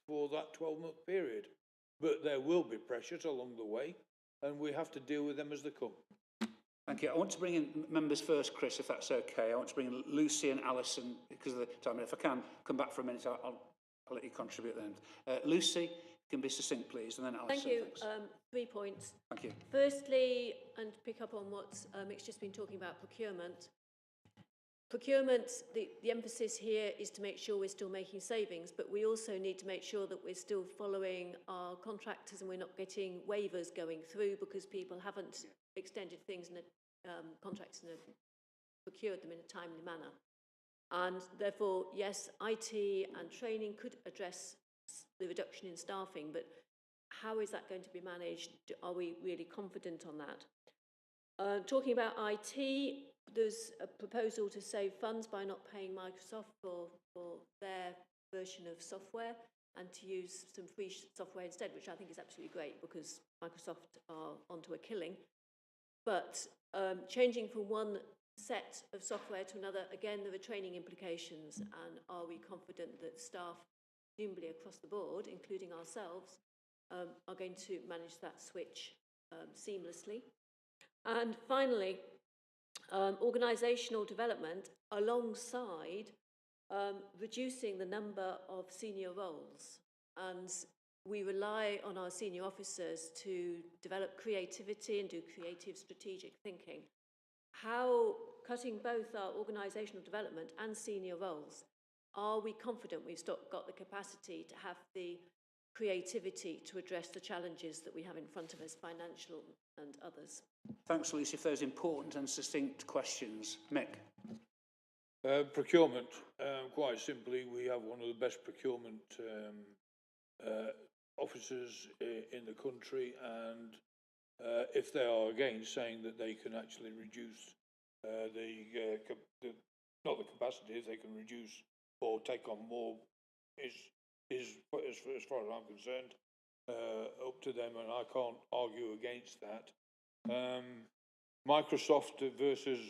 for that 12-month period. But there will be pressures along the way, and we have to deal with them as they come.
Thank you. I want to bring in members first, Chris, if that's okay. I want to bring in Lucy and Alison because of the time. If I can come back for a minute, I'll let you contribute then. Lucy, can be succinct, please, and then Alison.
Thank you.
Thanks.
3 points.
Thank you.
Firstly, and to pick up on what Mick's just been talking about, procurement. Procurement, the emphasis here is to make sure we're still making savings, but we also need to make sure that we're still following our contractors and we're not getting waivers going through because people haven't extended things in contracts and procured them in a timely manner. And therefore, yes, IT and training could address the reduction in staffing, but how is that going to be managed? Are we really confident on that? Talking about IT, there's a proposal to save funds by not paying Microsoft for their version of software and to use some free software instead, which I think is absolutely great because Microsoft are onto a killing. But changing from one set of software to another, again, there are training implications, and are we confident that staff, presumably across the board, including ourselves, are going to manage that switch seamlessly? And finally, organisational development alongside reducing the number of senior roles. And we rely on our senior officers to develop creativity and do creative strategic thinking. How, cutting both our organisational development and senior roles, are we confident we've got the capacity to have the creativity to address the challenges that we have in front of us, financial and others?
Thanks, Lucy, for those important and succinct questions. Mick.
Procurement, quite simply, we have one of the best procurement officers in the country, and if they are again saying that they can actually reduce not the capacity, if they can reduce or take on more, is as far as I'm concerned up to them, and I can't argue against that. Microsoft versus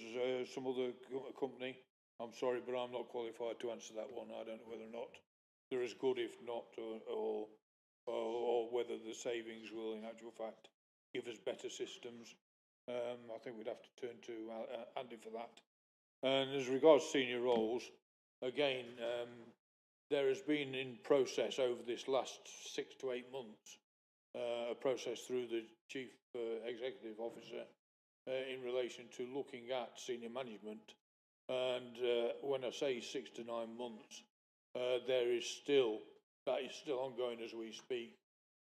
some other company, I'm sorry, but I'm not qualified to answer that one. I don't know whether or not they're as good, if not, or whether the savings will, in actual fact, give us better systems. I think we'd have to turn to Andy for that. And as regards senior roles, again, there has been in process over this last 6 to 8 months a process through the Chief Executive Officer in relation to looking at senior management. And when I say 6 to 9 months, that is still ongoing as we speak.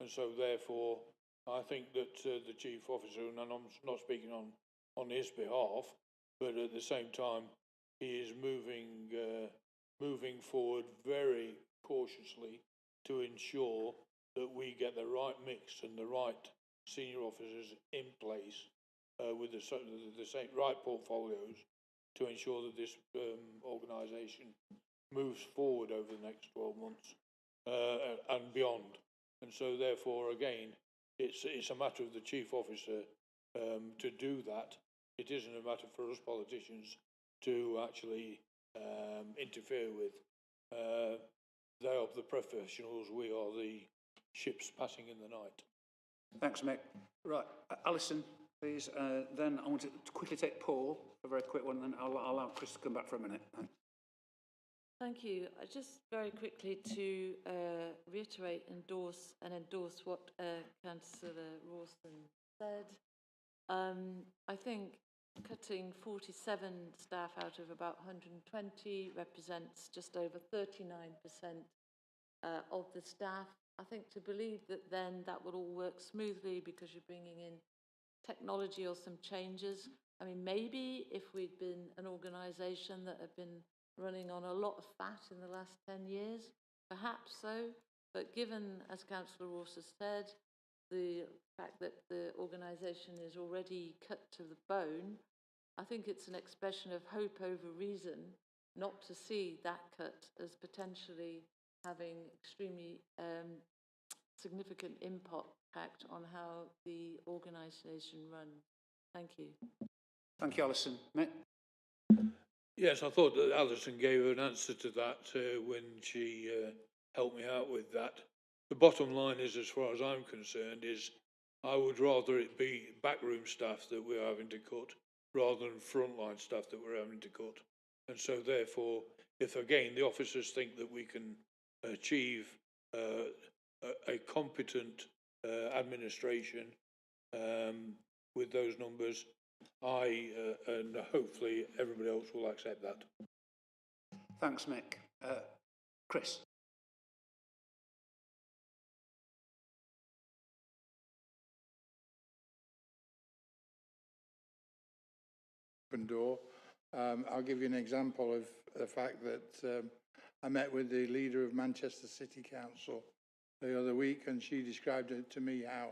And so therefore, I think that the Chief Officer, and I'm not speaking on his behalf, but at the same time, he is moving forward very cautiously to ensure that we get the right mix and the right senior officers in place with the same right portfolios to ensure that this organisation moves forward over the next 12 months and beyond. And so therefore, again, it's a matter of the Chief Officer to do that. It isn't a matter for us politicians to actually interfere with. They are the professionals, we are the ships passing in the night.
Thanks, Mick. Right, Alison, please. Then I want to quickly take Paul, a very quick one, and then I'll allow Chris to come back for a minute. Thanks.
Thank you. Just very quickly to reiterate, endorse what Councillor Rawson said. I think cutting 47 staff out of about 120 represents just over 39% of the staff. I think to believe that then that would all work smoothly because you're bringing in technology or some changes. I mean, maybe if we'd been an organisation that had been running on a lot of fat in the last 10 years, perhaps so. But given, as Councillor Ross has said, the fact that the organisation is already cut to the bone, I think it's an expression of hope over reason not to see that cut as potentially having extremely significant impact on how the organisation runs. Thank you.
Thank you, Alison. Mick?
Yes, I thought that Alison gave an answer to that when she helped me out with that. The bottom line is, as far as I'm concerned, is I would rather it be backroom staff that we're having to cut rather than frontline staff that we're having to cut. And so therefore, if again the officers think that we can achieve a competent administration with those numbers, and hopefully everybody else will accept that.
Thanks, Mick. Chris?
Open door. I'll give you an example of the fact that I met with the leader of Manchester City Council the other week, and she described it to me how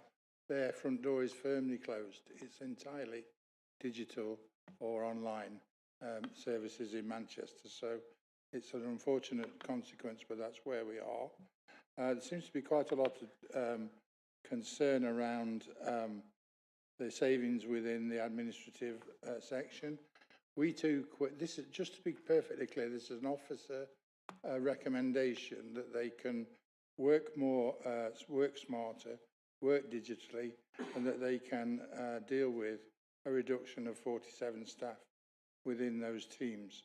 their front door is firmly closed. It's entirely digital or online services in Manchester. So it's an unfortunate consequence, but that's where we are. There seems to be quite a lot of concern around the savings within the administrative section. We too, this is, just to be perfectly clear, this is an officer recommendation that they can work more, work smarter, work digitally, and that they can deal with a reduction of 47 staff within those teams.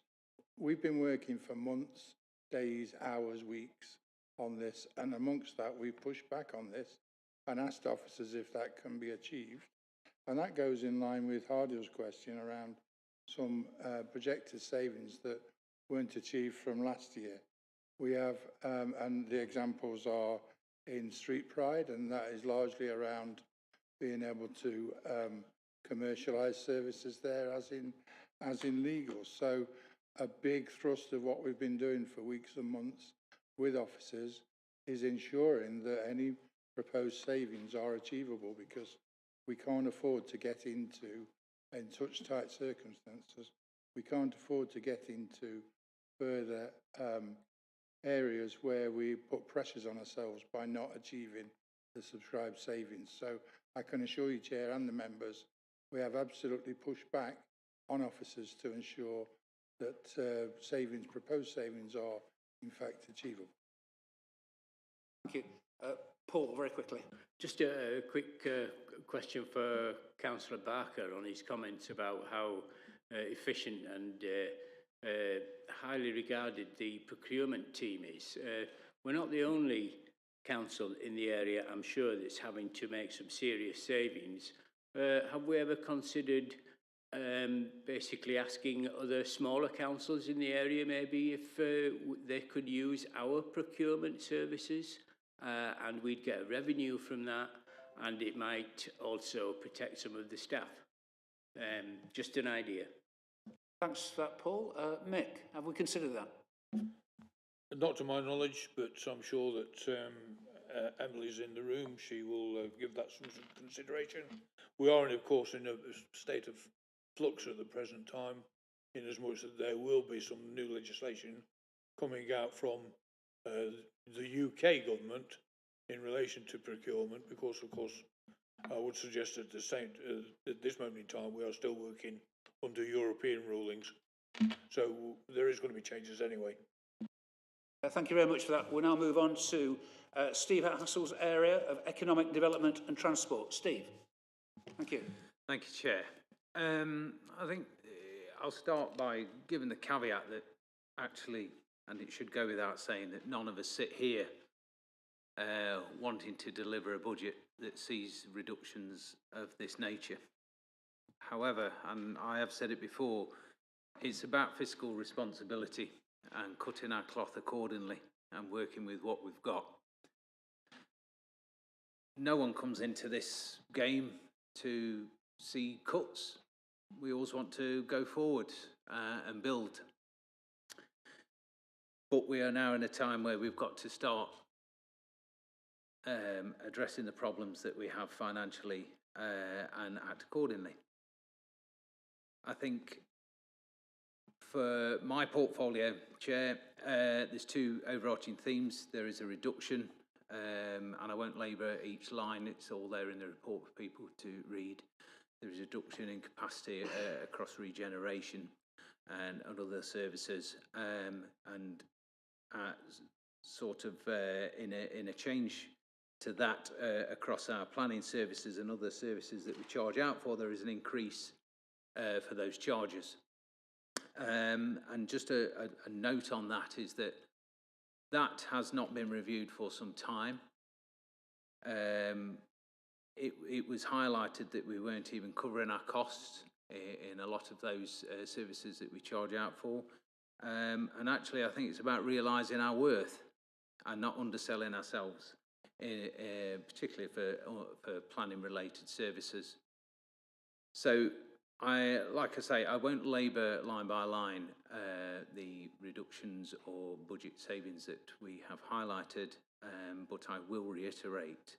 We've been working for months, days, hours, weeks on this, and amongst that we pushed back on this and asked officers if that can be achieved. And that goes in line with Hardill's question around some projected savings that weren't achieved from last year. We have, and the examples are in Street Pride, and that is largely around being able to commercialise services there as in legal. So a big thrust of what we've been doing for weeks and months with officers is ensuring that any proposed savings are achievable, because we can't afford to get into, in such tight circumstances, we can't afford to get into further areas where we put pressures on ourselves by not achieving the subscribed savings. So I can assure you, Chair, and the members, we have absolutely pushed back on officers to ensure that savings, proposed savings, are in fact achievable.
Thank you. Paul, very quickly.
Just a quick question for Councillor Barker on his comments about how efficient and highly regarded the procurement team is. We're not the only
council in the area, I'm sure, that's having to make some serious savings. Have we ever considered basically asking other smaller councils in the area maybe if they could use our procurement services, and we'd get a revenue from that, and it might also protect some of the staff? Just an idea.
Thanks for that, Paul. Mick, have we considered that?
Not to my knowledge, but I'm sure that Emily's in the room. She will give that some consideration. We are, of course, in a state of flux at the present time, in as much that there will be some new legislation coming out from the UK government in relation to procurement, because, of course, I would suggest at this moment in time, we are still working under European rulings. So there is going to be changes anyway.
Thank you very much for that. We'll now move on to Steve Hassell's area of economic development and transport. Steve, thank you.
Thank you, Chair. I think I'll start by giving the caveat that actually, and it should go without saying, that none of us sit here wanting to deliver a budget that sees reductions of this nature. However, and I have said it before, it's about fiscal responsibility and cutting our cloth accordingly and working with what we've got. No one comes into this game to see cuts. We always want to go forward and build. But we are now in a time where we've got to start addressing the problems that we have financially and act accordingly. I think for my portfolio, Chair, there's two overarching themes. There is a reduction, and I won't labour each line, it's all there in the report for people to read. There is a reduction in capacity across regeneration and other services, and sort of in a change to that across our planning services and other services that we charge out for, there is an increase for those charges. And just a note on that is that that has not been reviewed for some time. It was highlighted that we weren't even covering our costs in a lot of those services that we charge out for. And actually, I think it's about realising our worth and not underselling ourselves, particularly for planning-related services. So, like I say, I won't labour line by line the reductions or budget savings that we have highlighted, but I will reiterate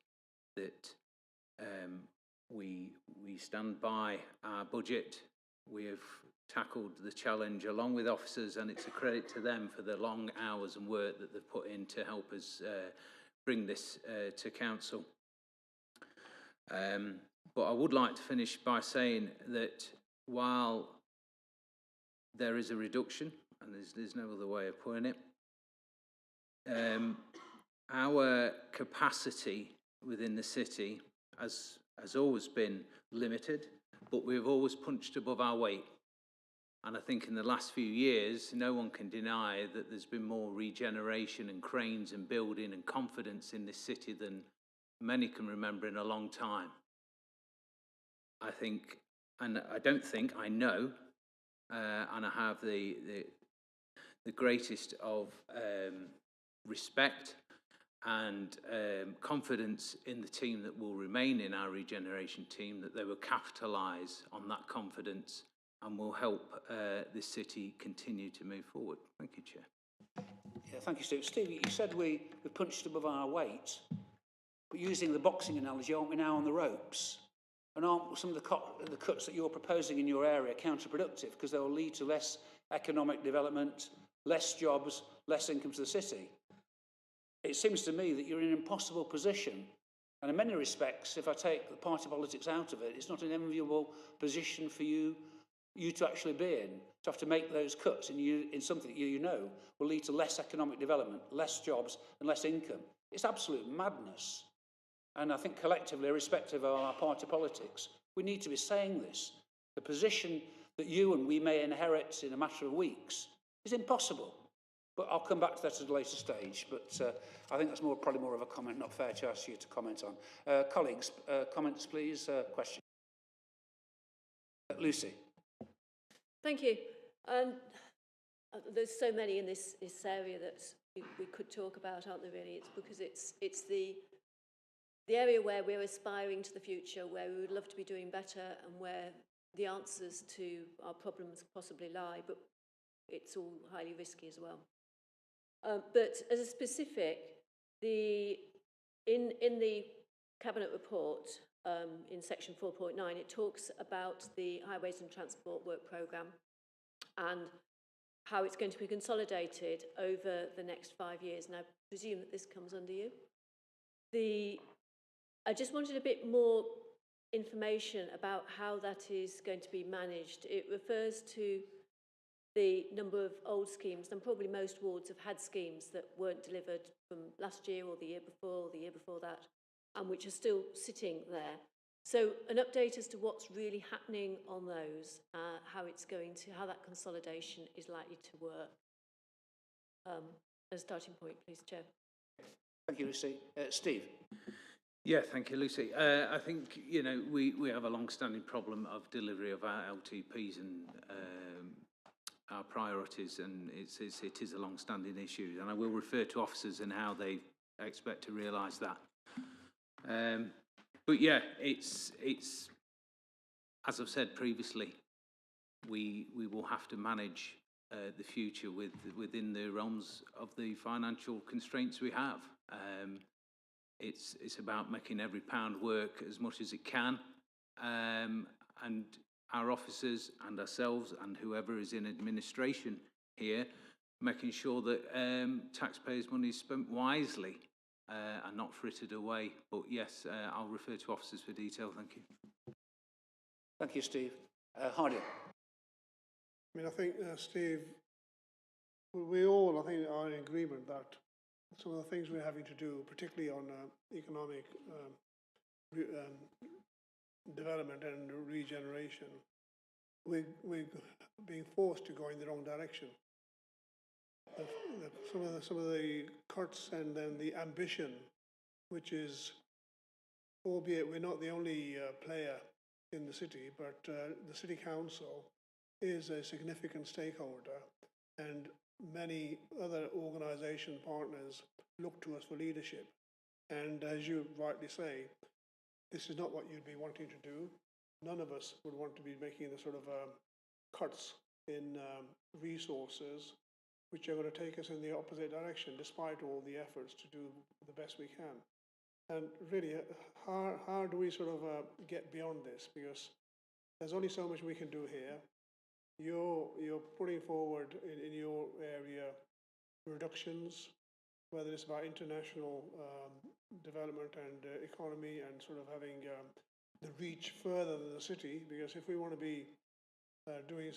that we stand by our budget. We have tackled the challenge along with officers, and it's a credit to them for the long hours and work that they've put in to help us bring this to council. But I would like to finish by saying that while there is a reduction, and there's no other way of putting it, our capacity within the city has always been limited, but we've always punched above our weight. And I think in the last few years, no one can deny that there's been more regeneration and cranes and building and confidence in this city than many can remember in a long time. I think, and I don't think, I know, and I have the greatest of respect and confidence in the team that will remain in our regeneration team, that they will capitalise on that confidence and will help this city continue to move forward. Thank you, Chair.
Yeah, thank you, Steve. Steve, you said we punched above our weight, but using the boxing analogy, aren't we now on the ropes? And aren't some of the cuts that you're proposing in your area counterproductive, because they will lead to less economic development, less jobs, less income to the city? It seems to me that you're in an impossible position. And in many respects, if I take the party politics out of it, it's not an enviable position for you to actually be in, to have to make those cuts in something that you know will lead to less economic development, less jobs and less income. It's absolute madness. And I think collectively, irrespective of our party politics, we need to be saying this. The position that you and we may inherit in a matter of weeks is impossible. But I'll come back to that at a later stage. But I think that's probably more of a comment, not fair to ask you to comment on. Colleagues, comments, please. Question. Lucy.
Thank you. There's so many in this area that we could talk about, aren't there, really? It's because it's the area where we're aspiring to the future, where we would love to be doing better and where the answers to our problems possibly lie, but it's all highly risky as well. But as a specific, in the Cabinet report, in section 4.9, it talks about the Highways and Transport Work Programme and how it's going to be consolidated over the next 5 years. And I presume that this comes under you. I just wanted a bit more information about how that is going to be managed. It refers to the number of old schemes, and probably most wards have had schemes that weren't delivered from last year or the year before or the year before that, and which are still sitting there. So an update as to what's really happening on those, how that consolidation is likely to work. As a starting point, please, Chair.
Thank you, Lucy. Steve.
Yeah, thank you, Lucy. I think, you know, we have a long-standing problem of delivery of our LTPs and our priorities, and it is a long-standing issue, and I will refer to officers and how they expect to realise that. But yeah, it's as I've said previously, we will have to manage the future within the realms of the financial constraints we have. It's about making every pound work as much as it can, and our officers and ourselves and whoever is in administration here, making sure that taxpayers' money is spent wisely and not frittered away. But yes, I'll refer to officers for detail. Thank you.
Thank you, Steve. Hardy.
I mean, I think, Steve, we all, I think, are in agreement that some of the things we're having to do, particularly on economic development and regeneration, we're being forced to go in the wrong direction. Some of the cuts and then the ambition, which is, albeit we're not the only player in the city, but the City Council is a significant stakeholder, and many other organisation partners look to us for leadership. And as you rightly say, this is not what you'd be wanting to do. None of us would want to be making the sort of cuts in resources which are going to take us in the opposite direction, despite all the efforts to do the best we can. And really, how do we sort of get beyond this? Because there's only so much we can do here. You're putting forward in your area reductions, whether it's about international development and economy, and sort of having the reach further than the city. Because if we want to be doing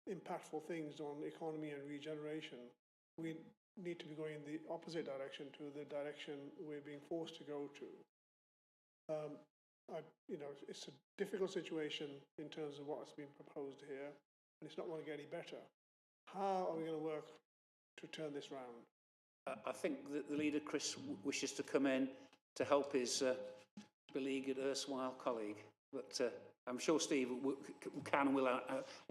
impactful things on economy and regeneration, we need to be going in the opposite direction to the direction we're being forced to go to. You know, it's a difficult situation in terms of what's been proposed here, and it's not going to get any better. How are we going to work to turn this round?
I think that the leader, Chris, wishes to come in to help his beleaguered erstwhile colleague, but I'm sure Steve can and will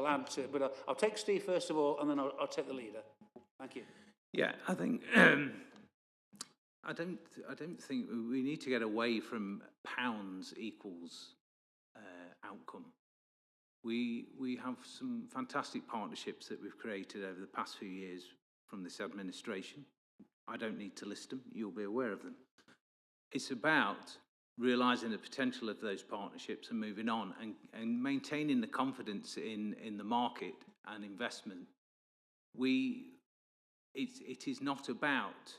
add to it. But I'll take Steve first of all, and then I'll take the leader. Thank you.
Yeah, I think I don't think we need to get away from pounds equals outcome. We have some fantastic partnerships that we've created over the past few years from this administration. I don't need to list them, you'll be aware of them. It's about realising the potential of those partnerships and moving on, and maintaining the confidence in the market and investment. It is not about,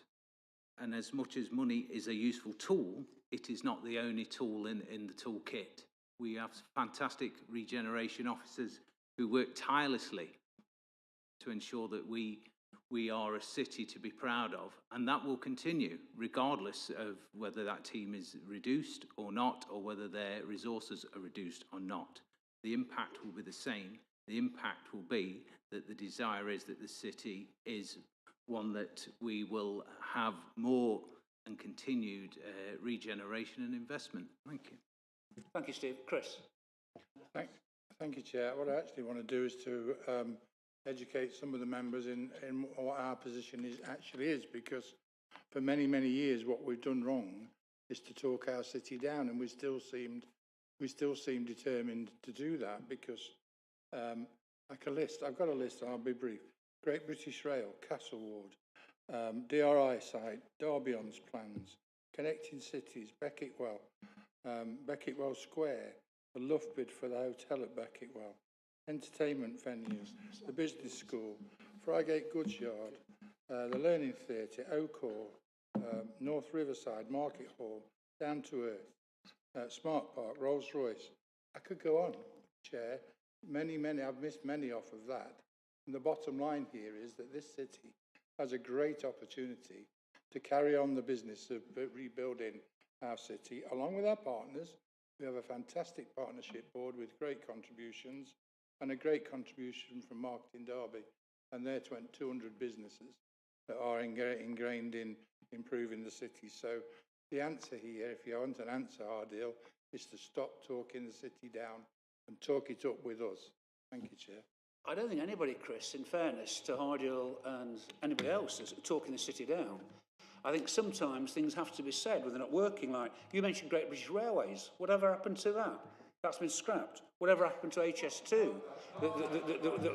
and as much as money is a useful tool, it is not the only tool in the toolkit. We have fantastic regeneration officers who work tirelessly to ensure that we are a city to be proud of, and that will continue regardless of whether that team is reduced or not, or whether their resources are reduced or not. The impact will be the same. The impact will be that the desire is that the city is one that we will have more and continued regeneration and investment. Thank you.
Thank you, Steve. Chris?
Thank you, Chair. What I actually want to do is to educate some of the members in what our position actually is, because for many, many years what we've done wrong is to talk our city down, and we still seem determined to do that, because I've got a list, and I'll be brief. Great British Rail, Castle Ward, DRI site, Derbyon's plans, Connecting Cities, Becketwell, Becketwell Square, the Luff bid for the hotel at Becketwell, entertainment venues, the business school, Frygate Goods Yard, the Learning Theatre, Oakhall, North Riverside, Market Hall, Down to Earth, Smart Park, Rolls Royce. I could go on, Chair. Many, I've missed many off of that. And the bottom line here is that this city has a great opportunity to carry on the business of rebuilding our city, along with our partners. We have a fantastic partnership board with great contributions, and a great contribution from Marketing Derby and their 200 businesses that are ingrained in improving the city. So the answer here, if you want an answer, Hardeal, is to stop talking the city down and talk it up with us. Thank you, Chair.
I don't think anybody, Chris, in fairness to Hardeal and anybody else, is talking the city down. I think sometimes things have to be said when they're not working. Like you mentioned Great British Railways. Whatever happened to that? That's been scrapped. Whatever happened to HS2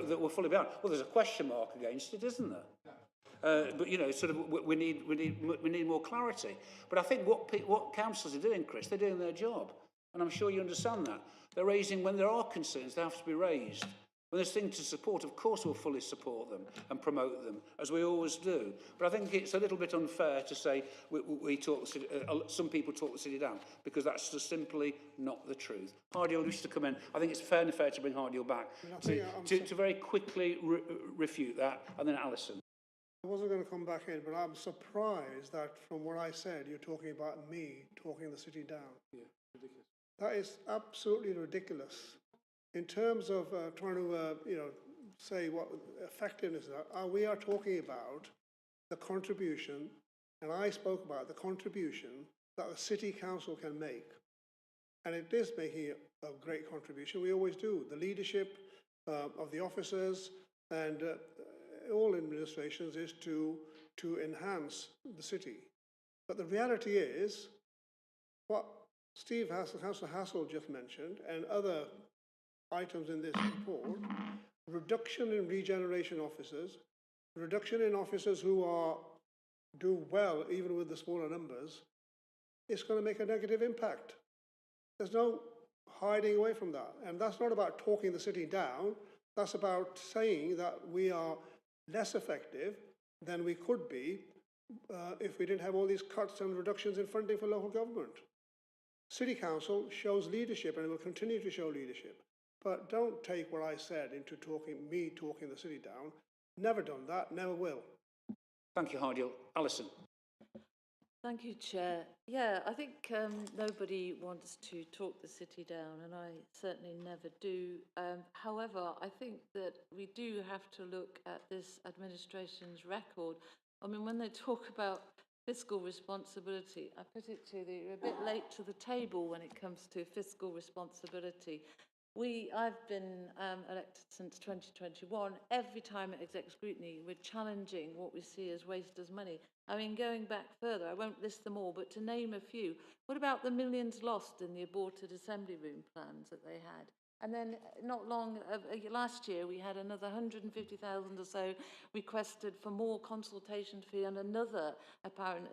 that were fully behind? Well, there's a question mark against it, isn't there? But you know, sort of, we need more clarity. But I think what councils are doing, Chris, they're doing their job, and I'm sure you understand that. They're raising when there are concerns, they have to be raised. When there's things to support, of course we'll fully support them and promote them, as we always do. But I think it's a little bit unfair to say we talk the city, some people talk the city down, because that's just simply not the truth. Hardeal wishes to come in. I think it's fair to bring Hardeal back to very quickly refute that, and then Alison.
I wasn't going to come back in, but I'm surprised that from what I said, you're talking about me talking the city down.
Yeah, ridiculous.
That is absolutely ridiculous. In terms of trying to, say what effectiveness is, we are talking about the contribution, and I spoke about the contribution that the city council can make. And it is making a great contribution. We always do. The leadership of the officers and all administrations is to enhance the city. But the reality is, what Councillor Hassel just mentioned, and other items in this report, reduction in regeneration officers, reduction in officers who do well even with the smaller numbers, it's going to make a negative impact. There's no hiding away from that. And that's not about talking the city down, that's about saying that we are less effective than we could be if we didn't have all these cuts and reductions in funding for local government. City Council shows leadership, and it will continue to show leadership. But don't take what I said into me talking the city down. Never done that, never will.
Thank you, Hardeal. Alison.
Thank you, Chair. Yeah, I think nobody wants to talk the city down, and I certainly never do. However, I think that we do have to look at this administration's record. I mean, when they talk about fiscal responsibility, I put it to you're a bit late to the table when it comes to fiscal responsibility. I've been elected since 2021. Every time at Exec Scrutiny, we're challenging what we see as wasters' money. I mean, going back further, I won't list them all, but to name a few, what about the millions lost in the aborted assembly room plans that they had? And then not long, last year, we had another 150,000 or so requested for more consultation fee and another apparent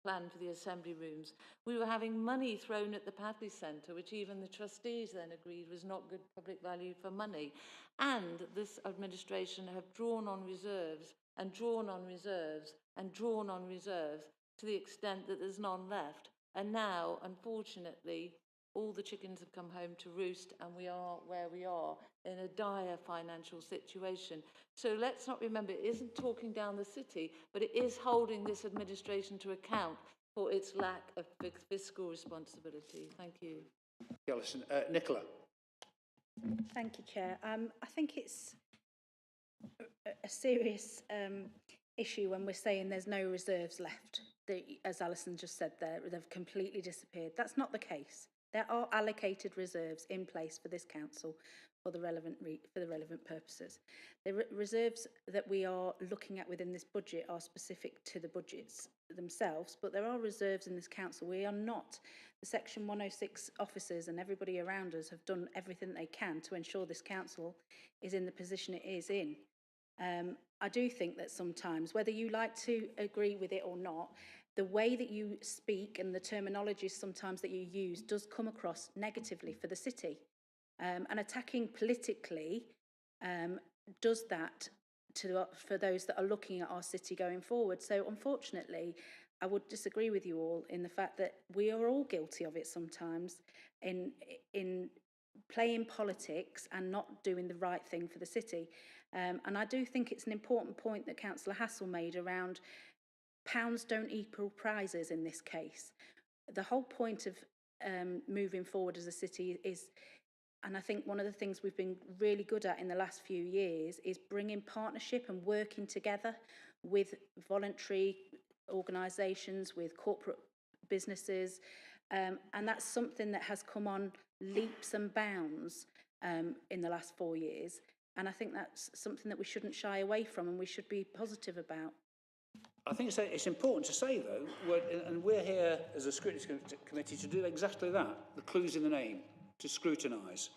plan for the assembly rooms. We were having money thrown at the Padley Centre, which even the trustees then agreed was not good public value for money. And this administration have drawn on reserves and drawn on reserves and drawn on reserves to the extent that there's none left. And now, unfortunately, all the chickens have come home to roost, and we are where we are in a dire financial situation. So let's not remember, it isn't talking down the city, but it is holding this administration to account for its lack of fiscal responsibility. Thank you.
Alison. Nicola.
Thank you, Chair. I think it's a serious issue when we're saying there's no reserves left. As Alison just said there, they've completely disappeared. That's not the case. There are allocated reserves in place for this council for the relevant purposes. The reserves that we are looking at within this budget are specific to the budgets themselves, but there are reserves in this council. We are not. The Section 106 officers and everybody around us have done everything they can to ensure this council is in the position it is in. I do think that sometimes, whether you like to agree with it or not, the way that you speak and the terminology sometimes that you use does come across negatively for the city. And attacking politically does that for those that are looking at our city going forward. So unfortunately, I would disagree with you all in the fact that we are all guilty of it sometimes in playing politics and not doing the right thing for the city. And I do think it's an important point that Councillor Hassel made around pounds don't equal prizes in this case. The whole point of moving forward as a city is, and I think one of the things we've been really good at in the last few years is bringing partnership and working together with voluntary organisations, with corporate businesses, and that's something that has come on leaps and bounds in the last 4 years. And I think that's something that we shouldn't shy away from and we should be positive about.
I think it's important to say, though, and we're here as a scrutiny committee to do exactly that. The clue's in the name, to scrutinise.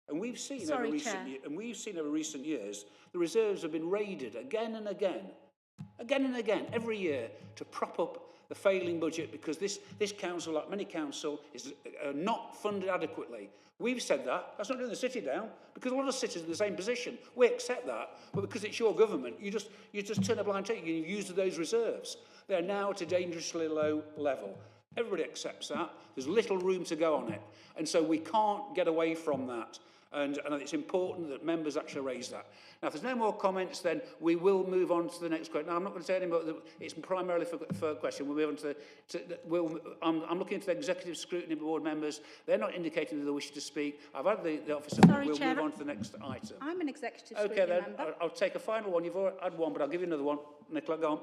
And we've seen over recent years, the reserves have been raided again and again, every year, to prop up the failing budget because this council, like many councils, is not funded adequately. We've said that. That's not doing the city down because a lot of cities are in the same position. We accept that, but because it's your government, you just turn a blind eye and you use those reserves. They're now at a dangerously low level. Everybody accepts that. There's little room to go on it, and so we can't get away from that. And it's important that members actually raise that. Now, if there's no more comments, then we will move on to the next question. Now, I'm not going to say any more. It's primarily for a question. We'll move on I'm looking into the Executive Scrutiny Board members. They're not indicating that they wish to speak. I've had the officer. We'll move on to the next item.
I'm an Executive Scrutiny member.
Okay, then. I'll take a final one. You've already had one, but I'll give you another one. Nicola, go on.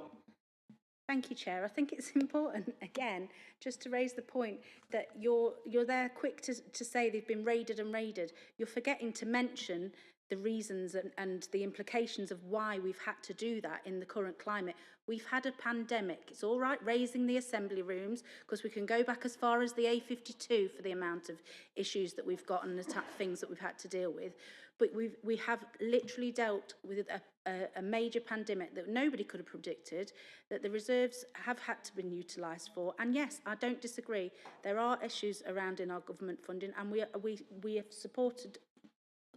Thank you, Chair. I think it's important, again, just to raise the point that you're there quick to say they've been raided and raided. You're forgetting to mention the reasons and the implications of why we've had to do that in the current climate. We've had a pandemic. It's all right raising the assembly rooms because we can go back as far as the A52 for the amount of issues that we've got and the things that we've had to deal with. But we have literally dealt with a major pandemic that nobody could have predicted, that the reserves have had to be utilised for. And yes, I don't disagree. There are issues around in our government funding, and we have supported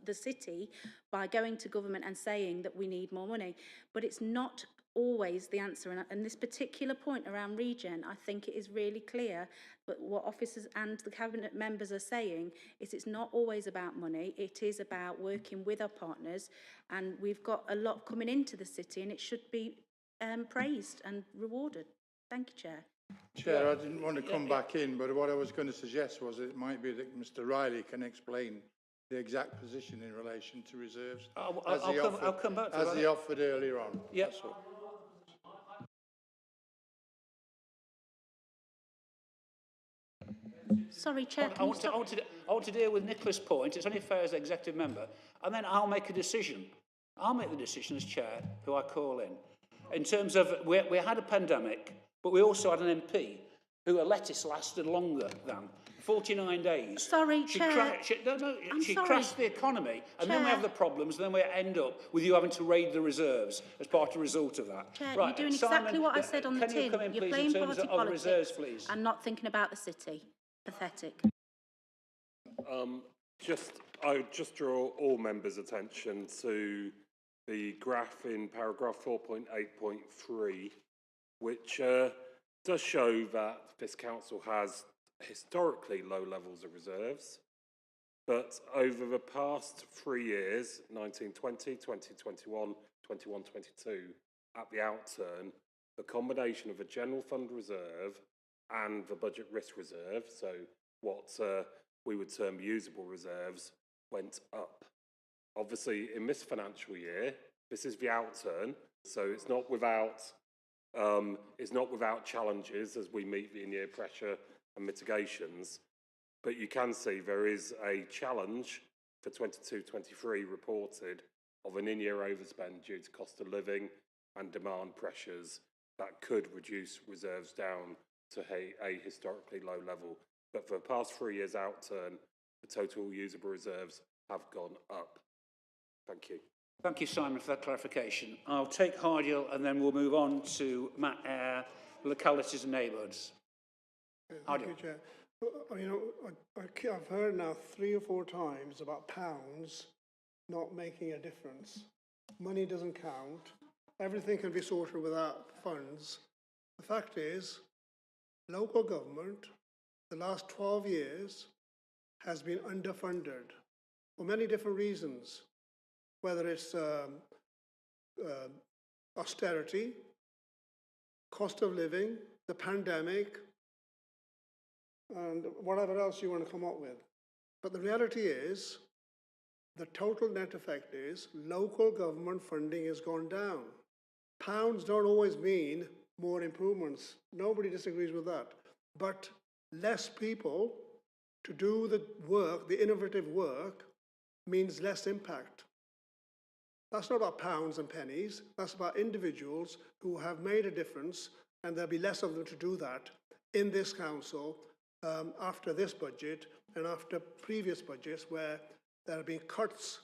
the city by going to government and saying that we need more money. But it's not always the answer. And this particular point around regen, I think it is really clear, but what officers and the cabinet members are saying is it's not always about money. It is about working with our partners, and we've got a lot coming into the city, and it should be praised and rewarded. Thank you, Chair.
Chair, I didn't want to come back in, but what I was going to suggest was it might be that Mr. Riley can explain the exact position in relation to reserves
I'll come back to that.
as he offered earlier on.
Yep.
Sorry, Chair.
I want to deal with Nicola's point. It's only fair as executive member, and then I'll make a decision. I'll make the decision as chair who I call in. In terms of, we had a pandemic, but we also had an MP who her lettuce lasted longer than 49 days.
Sorry, Chair.
She crashed the economy, and then we have the problems, and then we end up with you having to raid the reserves as part of the result of that.
Chair,
right,
you're doing exactly what I said on the tin. You're playing party politics
reserves, please?
and not thinking about the city. Pathetic.
I would just draw all members' attention to the graph in paragraph 4.8.3, which does show that this council has historically low levels of reserves, but over the past 3 years, 1920, 2021, 21-22, at the outturn, the combination of a general fund reserve and the budget risk reserve, so what we would term usable reserves, went up. Obviously, in this financial year, this is the outturn, So it's not without challenges as we meet the in-year pressure and mitigations, but you can see there is a challenge for 22-23 reported of an in-year overspend due to cost of living and demand pressures that could reduce reserves down to a historically low level. But for the past 3 years outturn, the total usable reserves have gone up. Thank you.
Thank you, Simon, for that clarification. I'll take Hardiel and then we'll move on to Matt Eyre, localities and neighbourhoods.
Thank you, Chair. I've heard now 3 or 4 times about pounds not making a difference. Money doesn't count. Everything can be sorted without funds. The fact is, local government, the last 12 years, has been underfunded for many different reasons, whether it's austerity, cost of living, the pandemic, and whatever else you want to come up with. But the reality is, the total net effect is local government funding has gone down. Pounds don't always mean more improvements. Nobody disagrees with that. But less people to do the work, the innovative work, means less impact. That's not about pounds and pennies. That's about individuals who have made a difference, and there'll be less of them to do that in this council after this budget and after previous budgets where there have been cuts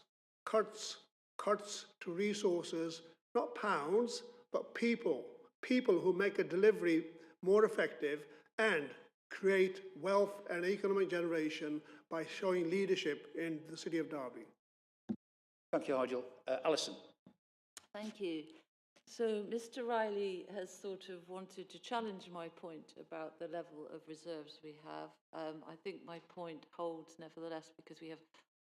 to resources, not pounds, but people who make a delivery more effective and create wealth and economic generation by showing leadership in the City of Derby.
Thank you, Hardiel. Alison.
Thank you. So Mr. Riley has sort of wanted to challenge my point about the level of reserves we have. I think my point holds nevertheless because we have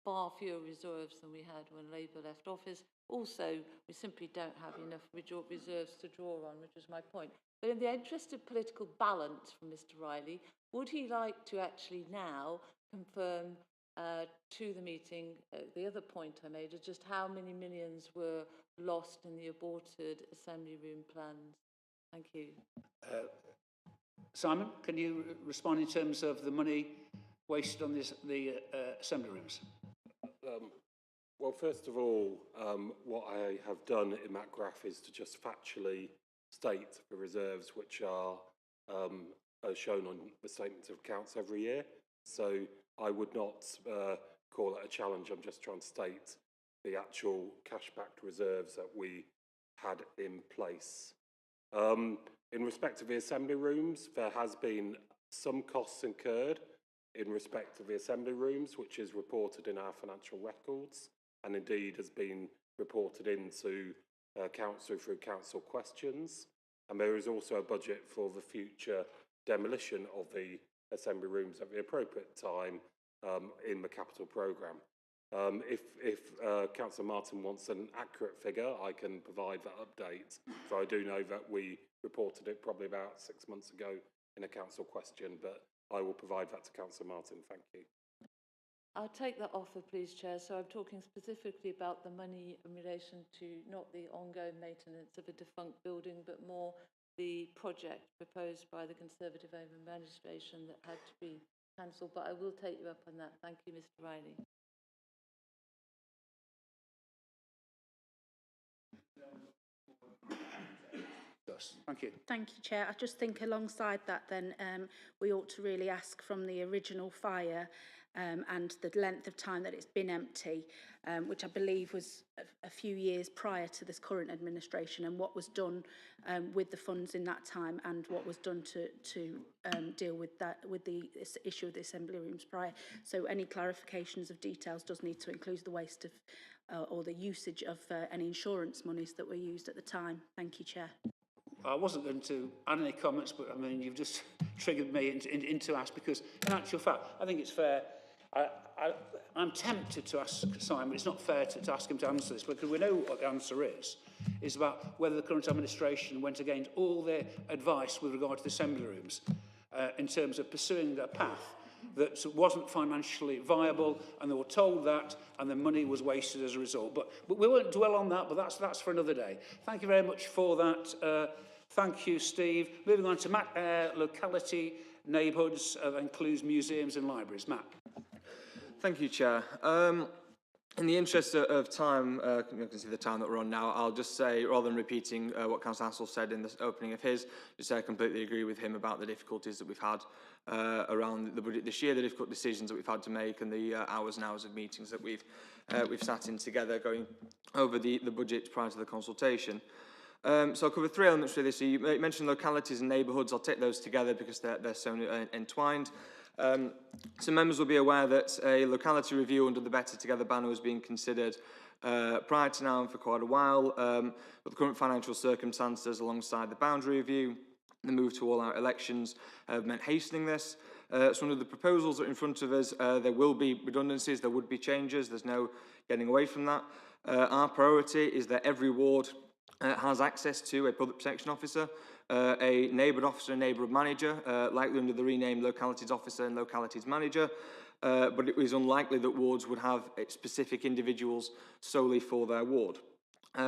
far fewer reserves than we had when Labour left office. Also, we simply don't have enough reserves to draw on, which was my point. But in the interest of political balance from Mr. Riley, would he like to actually now confirm to the meeting the other point I made is just how many millions were lost in the aborted assembly room plans? Thank you.
Simon, can you respond in terms of the money wasted on the assembly rooms?
Well, first of all, what I have done in that graph is to just factually state the reserves which are shown on the statement of accounts every year. So I would not call it a challenge. I'm just trying to state the actual cash-backed reserves that we had in place. In respect of the assembly rooms, there has been some costs incurred in respect of the assembly rooms, which is reported in our financial records, and indeed has been reported into council through council questions. And there is also a budget for the future demolition of the assembly rooms at the appropriate time in the capital programme. If Councillor Martin wants an accurate figure, I can provide that update. So I do know that we reported it probably about 6 months ago in a council question, but I will provide that to Councillor Martin. Thank you.
I'll take that offer, please, Chair. So I'm talking specifically about the money in relation to not the ongoing maintenance of a defunct building, but more the project proposed by the Conservative Home Administration that had to be cancelled. But I will take you up on that. Thank you, Mr. Riley.
Thank you.
Thank you, Chair. I just think alongside that then we ought to really ask from the original fire and the length of time that it's been empty, which I believe was a few years prior to this current administration, and what was done with the funds in that time and what was done to deal with that, with the issue of the assembly rooms prior. So any clarifications of details does need to include the waste of or the usage of any insurance monies that were used at the time. Thank you, Chair.
I wasn't going to add any comments, but I mean, you've just triggered me into ask, because in actual fact, I think it's fair. I'm tempted to ask Simon, it's not fair to ask him to answer this, because we know what the answer is about whether the current administration went against all their advice with regard to the assembly rooms in terms of pursuing a path that wasn't financially viable, and they were told that, and the money was wasted as a result. But we won't dwell on that, but that's for another day. Thank you very much for that. Thank you, Steve. Moving on to Matt, locality neighbourhoods, that includes museums and libraries. Matt.
Thank you, Chair. In the interest of time, you can see the time that we're on now, I'll just say, rather than repeating what Councillor Hassel said in the opening of his, just say I completely agree with him about the difficulties that we've had around the budget this year, the difficult decisions that we've had to make, and the hours and hours of meetings that we've sat in together going over the budget prior to the consultation. So I'll cover three elements for this. So you mentioned localities and neighbourhoods. I'll take those together because they're so entwined. So members will be aware that a locality review under the Better Together banner was being considered prior to now and for quite a while, but the current financial circumstances alongside the boundary review, the move to all-out elections have meant hastening this. So under the proposals that are in front of us, there will be redundancies, there would be changes, there's no getting away from that. Our priority is that every ward has access to a public protection officer, a neighbourhood officer and neighbourhood manager, likely under the renamed localities officer and localities manager, but it was unlikely that wards would have specific individuals solely for their ward.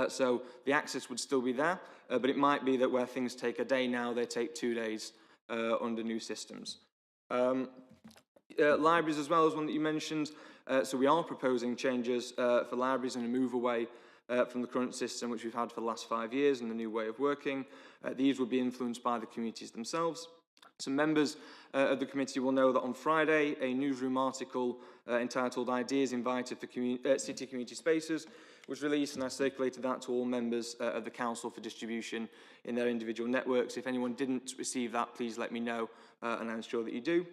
So the access would still be there, but it might be that where things take a day now, they take 2 days under new systems. Libraries as well is one that you mentioned. So we are proposing changes for libraries and a move away from the current system which we've had for the last 5 years and the new way of working. These would be influenced by the communities themselves. Some members of the committee will know that on Friday a newsroom article entitled Ideas Invited for City Community Spaces was released, and I circulated that to all members of the council for distribution in their individual networks. If anyone didn't receive that, please let me know and I'm sure that you do.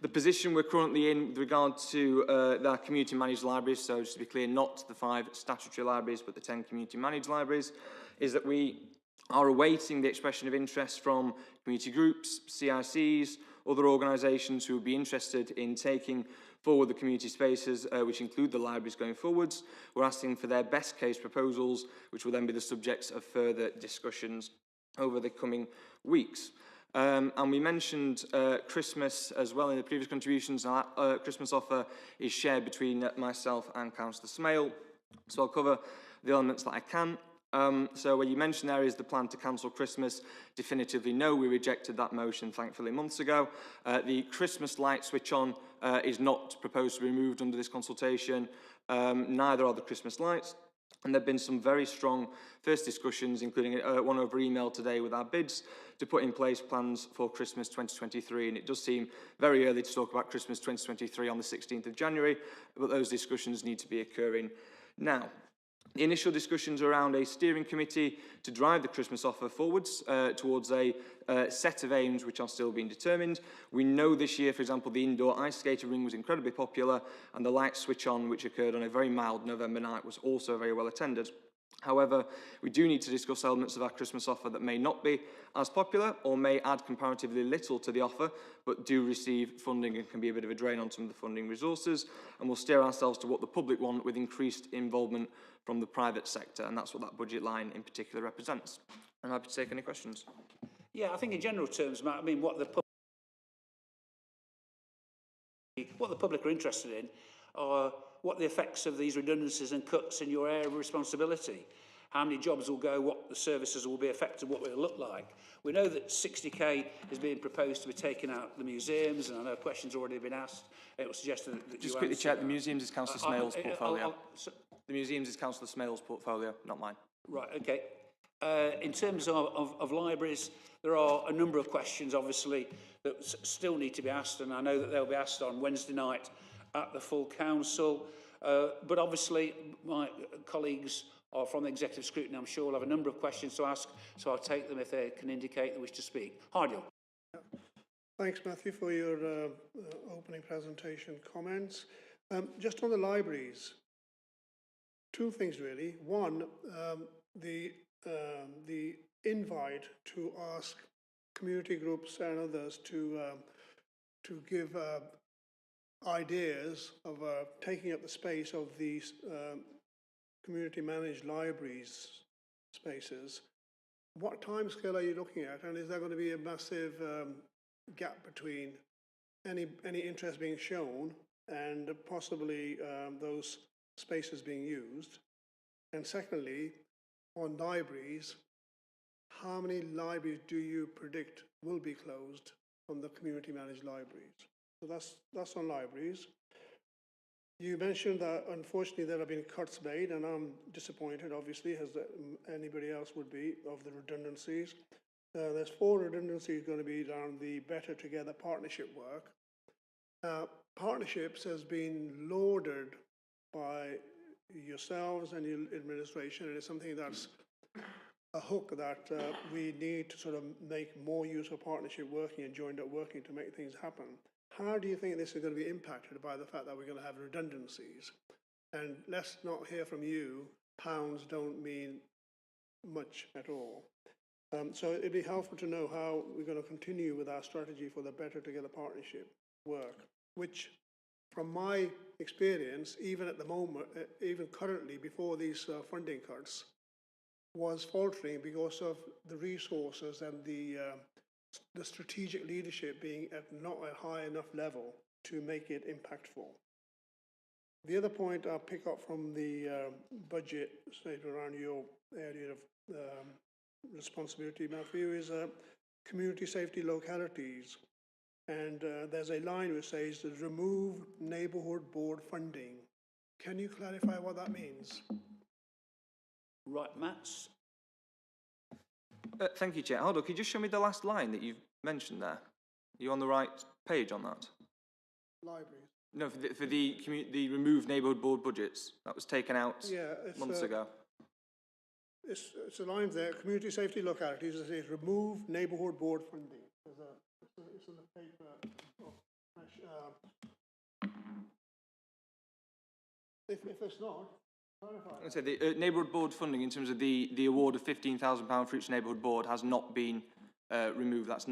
The position we're currently in with regard to our community managed libraries, so just to be clear, not the 5 statutory libraries but the 10 community managed libraries, is that we are awaiting the expression of interest from community groups, CICs, other organisations who would be interested in taking forward the community spaces, which include the libraries going forwards. We're asking for their best case proposals, which will then be the subjects of further discussions over the coming weeks. And we mentioned Christmas as well in the previous contributions. Our Christmas offer is shared between myself and Councillor Smale, so I'll cover the elements that I can. So when you mentioned there is the plan to cancel Christmas, definitively no, we rejected that motion thankfully months ago. The Christmas light switch on is not proposed to be removed under this consultation, neither are the Christmas lights. And there have been some very strong first discussions, including one over email today with our bids, to put in place plans for Christmas 2023. And it does seem very early to talk about Christmas 2023 on the 16th of January, but those discussions need to be occurring now. The initial discussions around a steering committee to drive the Christmas offer forwards towards a set of aims which are still being determined. We know this year, for example, the indoor ice skating ring was incredibly popular, and the light switch on, which occurred on a very mild November night, was also very well attended. However, we do need to discuss elements of our Christmas offer that may not be as popular or may add comparatively little to the offer, but do receive funding and can be a bit of a drain on some of the funding resources. And we'll steer ourselves to what the public want with increased involvement from the private sector, and that's what that budget line in particular represents. I'm happy to take any questions.
Yeah, I think in general terms, Matt, I mean, what the public are interested in are what the effects of these redundancies and cuts in your area of responsibility. How many jobs will go, what the services will be affected, what will it look like. We know that 60k is being proposed to be taken out the museums, and I know questions already have been asked. It was suggested that
just quickly check, the museums is Councillor Smale's portfolio. The museums is Councillor Smale's portfolio, not mine.
Right, okay. In terms of libraries, there are a number of questions, obviously, that still need to be asked, and I know that they'll be asked on Wednesday night at the full council. But obviously, my colleagues are from the Executive Scrutiny, I'm sure will have a number of questions to ask, so I'll take them if they can indicate they wish to speak. Hardiel.
Thanks, Matthew, for your opening presentation comments. Just on the libraries, 2 things really. One, the invite to ask community groups and others to give ideas of taking up the space of these community managed libraries spaces. What timescale are you looking at, and is there going to be a massive gap between any interest being shown and possibly those spaces being used? And secondly, on libraries, how many libraries do you predict will be closed from the community managed libraries? So that's on libraries. You mentioned that unfortunately there have been cuts made, and I'm disappointed, obviously, as anybody else would be, of the redundancies. There's 4 redundancies going to be around the Better Together partnership work. Partnerships has been lauded by yourselves and your administration, and it's something that's a hook that we need to sort of make more use of partnership working and joined up working to make things happen. How do you think this is going to be impacted by the fact that we're going to have redundancies? And let's not hear from you, pounds don't mean much at all. So it'd be helpful to know how we're going to continue with our strategy for the Better Together partnership work, which from my experience, even at the moment, even currently before these funding cuts, was faltering because of the resources and the strategic leadership being at not a high enough level to make it impactful. The other point I'll pick up from the budget statement around your area of responsibility, Matthew, is community safety localities. And there's a line which says, remove neighbourhood board funding. Can you clarify what that means?
Right, Mats?
Thank you, Chair. Hold on, could you just show me the last line that you've mentioned there? Are you on the right page on that?
Libraries.
No, for the removed neighbourhood board budgets. That was taken out months ago.
It's a line there, community safety localities, it says remove neighbourhood board funding. It's in the paper. If it's not, clarify.
So the neighbourhood board funding, in terms of the award of £15,000 for each neighbourhood board, has not been removed. That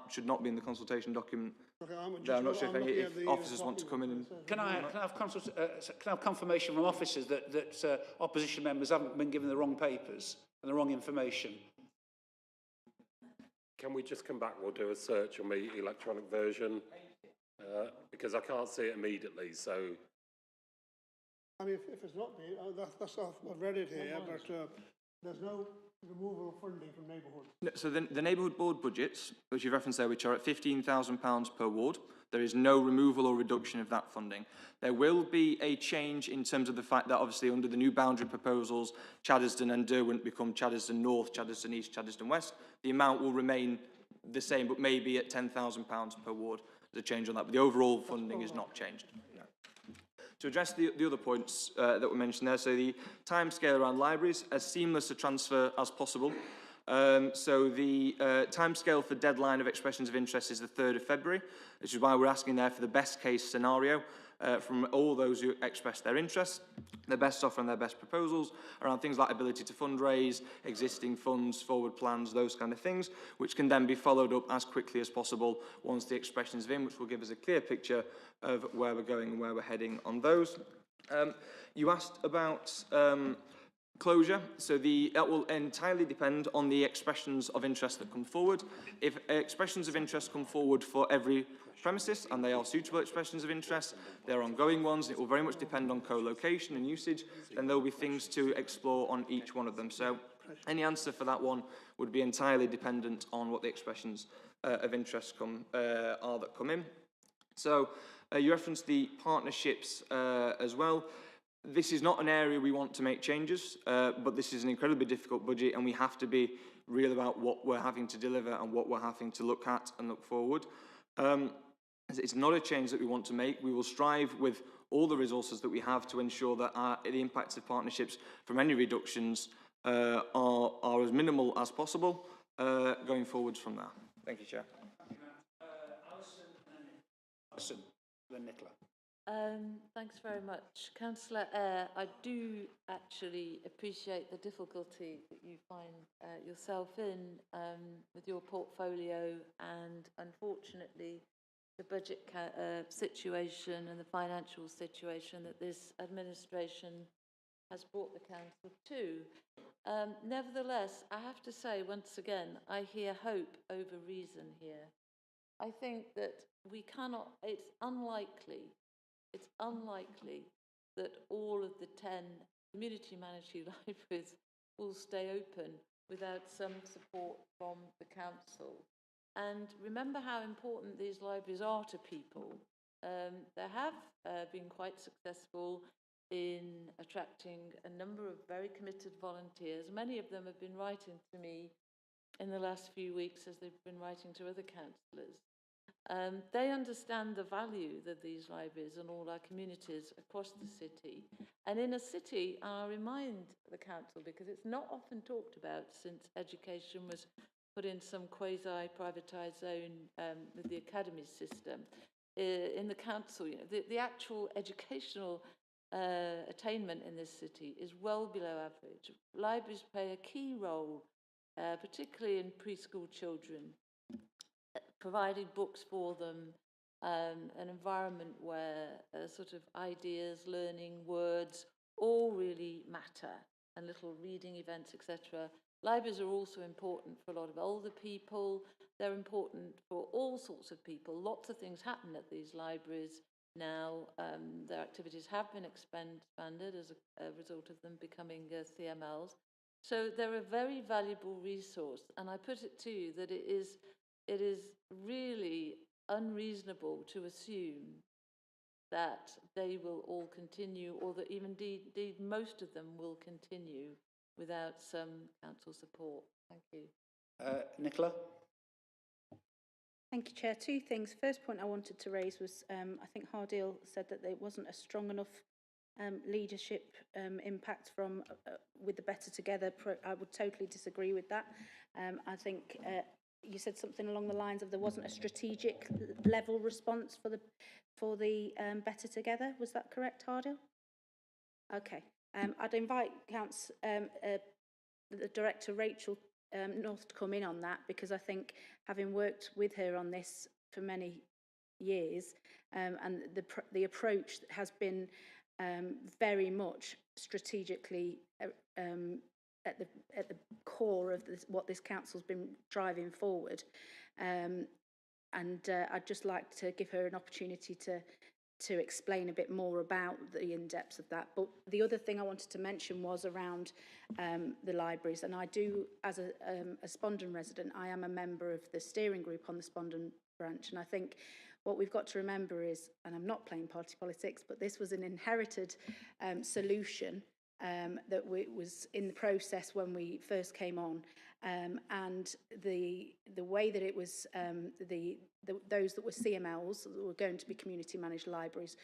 should not be in the consultation document. Okay, I'm not sure if officers want to come in and...
Can I have confirmation from officers that opposition members haven't been given the wrong papers and the wrong information?
Can we just come back? We'll do a search on the electronic version because I can't see it immediately. So,
I mean, if it's not there, I've read it here, but there's no removal of funding from neighbourhoods.
No, so the neighbourhood board budgets, which you've referenced there, which are at £15,000 per ward, there is no removal or reduction of that funding. There will be a change in terms of the fact that obviously under the new boundary proposals, Chaddesden and Derwent become Chaddesden North, Chaddesden East, Chaddesden West. The amount will remain the same, but maybe at £10,000 per ward. There's a change on that, but the overall funding is not changed. No. To address the other points that were mentioned there, so the timescale around libraries, as seamless a transfer as possible. So the timescale for deadline of expressions of interest is the 3rd of February, which is why we're asking there for the best case scenario from all those who express their interest, their best offer and their best proposals around things like ability to fundraise, existing funds, forward plans, those kind of things, which can then be followed up as quickly as possible once the expression is in, which will give us a clear picture of where we're going and where we're heading on those. You asked about closure, so that will entirely depend on the expressions of interest that come forward. If expressions of interest come forward for every premises, and they are suitable expressions of interest, they're ongoing ones, it will very much depend on co-location and usage, then there will be things to explore on each one of them. So any answer for that one would be entirely dependent on what the expressions of interest are that come in. So you referenced the partnerships as well. This is not an area we want to make changes, but this is an incredibly difficult budget and we have to be real about what we're having to deliver and what we're having to look at and look forward. It's not a change that we want to make. We will strive with all the resources that we have to ensure that the impacts of partnerships from any reductions are as minimal as possible going forwards from there. Thank you, Chair.
Alison, then Nicola.
Thanks very much. Councillor Eyre, I do actually appreciate the difficulty that you find yourself in with your portfolio, and unfortunately the budget situation and the financial situation that this administration has brought the council to. Nevertheless, I have to say once again, I hear hope over reason here. I think that we cannot, it's unlikely that all of the 10 community managed libraries will stay open without some support from the council. And remember how important these libraries are to people. They have been quite successful in attracting a number of very committed volunteers. Many of them have been writing to me in the last few weeks as they've been writing to other councillors. They understand the value that these libraries and all our communities across the city. And in a city, I'll remind the council, because it's not often talked about since education was put in some quasi-privatised zone with the academy system. In the council, you know, the actual educational attainment in this city is well below average. Libraries play a key role, particularly in preschool children, providing books for them, an environment where sort of ideas, learning, words all really matter, and little reading events, etc. Libraries are also important for a lot of older people. They're important for all sorts of people. Lots of things happen at these libraries now. Their activities have been expanded as a result of them becoming CMLs. So they're a very valuable resource. And I put it to you that it is really unreasonable to assume that they will all continue, or that even indeed most of them will continue without some council support. Thank you.
Nicola?
Thank you, Chair. Two things. First point I wanted to raise was I think Hardeel said that there wasn't a strong enough leadership impact from with the Better Together. I would totally disagree with that. I think you said something along the lines of there wasn't a strategic level response for the Better Together. Was that correct, Hardeel? Okay. I'd invite the Director, Rachel North, to come in on that, because I think, having worked with her on this for many years, and the approach has been very much strategically at the core of what this council's been driving forward. And I'd just like to give her an opportunity to explain a bit more about the in-depth of that. But the other thing I wanted to mention was around the libraries. And I do, as a Spondon resident, I am a member of the steering group on the Spondon branch. And I think what we've got to remember is, and I'm not playing party politics, but this was an inherited solution that was in the process when we first came on. And the way that it was, those that were CMLs, that were going to be community managed libraries,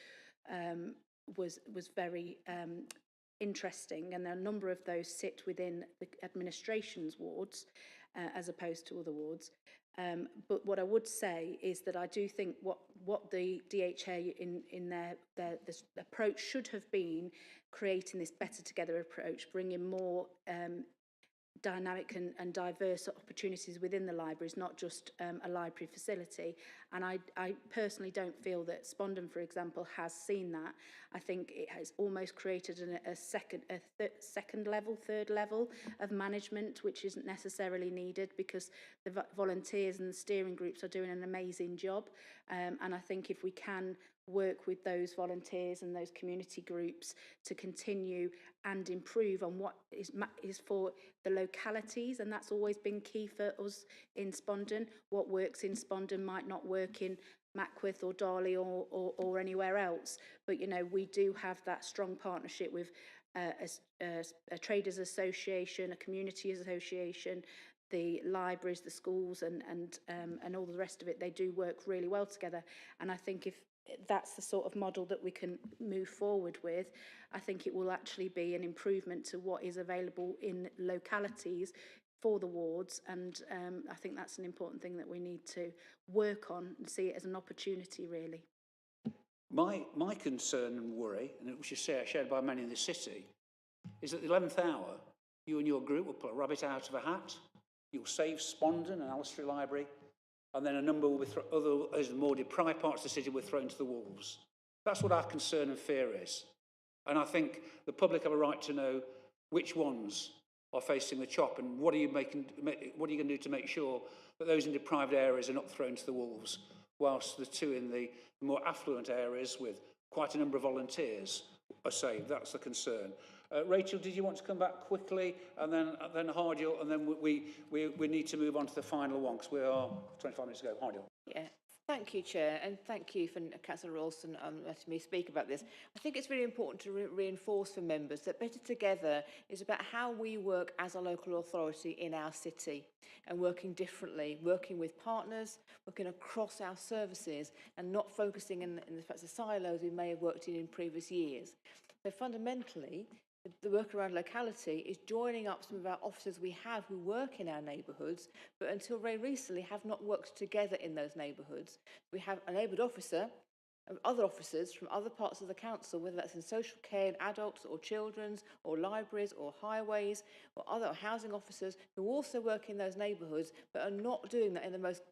was very interesting. And a number of those sit within the administration's wards as opposed to other wards. But what I would say is that I do think what the DHA in their this approach should have been creating this Better Together approach, bringing more dynamic and diverse opportunities within the libraries, not just a library facility. And I personally don't feel that Spondon, for example, has seen that. I think it has almost created a second level, third level of management, which isn't necessarily needed, because the volunteers and the steering groups are doing an amazing job. And I think if we can work with those volunteers and those community groups to continue and improve on what is for the localities, and that's always been key for us in Spondon. What works in Spondon might not work in Mackworth or Darley or anywhere else, but you know, we do have that strong partnership with a traders association, a community association, the libraries, the schools, and all the rest of it. They do work really well together, and I think if that's the sort of model that we can move forward with, I think it will actually be an improvement to what is available in localities for the wards. And I think that's an important thing that we need to work on and see it as an opportunity, really.
My concern and worry, and which is shared by many in the city, is at the 11th hour, you and your group will pull a rabbit out of a hat. You'll save Spondon and Alistry Library, and then a number will be other more deprived parts of the city will be thrown to the wolves. That's what our concern and fear is. And I think the public have a right to know which ones are facing the chop, and what are you going to do to make sure that those in deprived areas are not thrown to the wolves, whilst the two in the more affluent areas with quite a number of volunteers are saved? That's the concern. Rachel, did you want to come back quickly, and then Hardiel, and then we need to move on to the final one because we are 25 minutes ago. Hardiel.
Yeah. Thank you, Chair, and thank you for Councillor Ralston letting me speak about this. I think it's really important to reinforce for members that Better Together is about how we work as a local authority in our city and working differently, working with partners, working across our services and not focusing in the silos we may have worked in previous years. So fundamentally, the work around locality is joining up some of our officers we have who work in our neighbourhoods, but until very recently have not worked together in those neighbourhoods. We have a neighbourhood officer and other officers from other parts of the council, whether that's in social care, in adults or children's or libraries or highways or other housing officers who also work in those neighbourhoods, but are not doing that in the most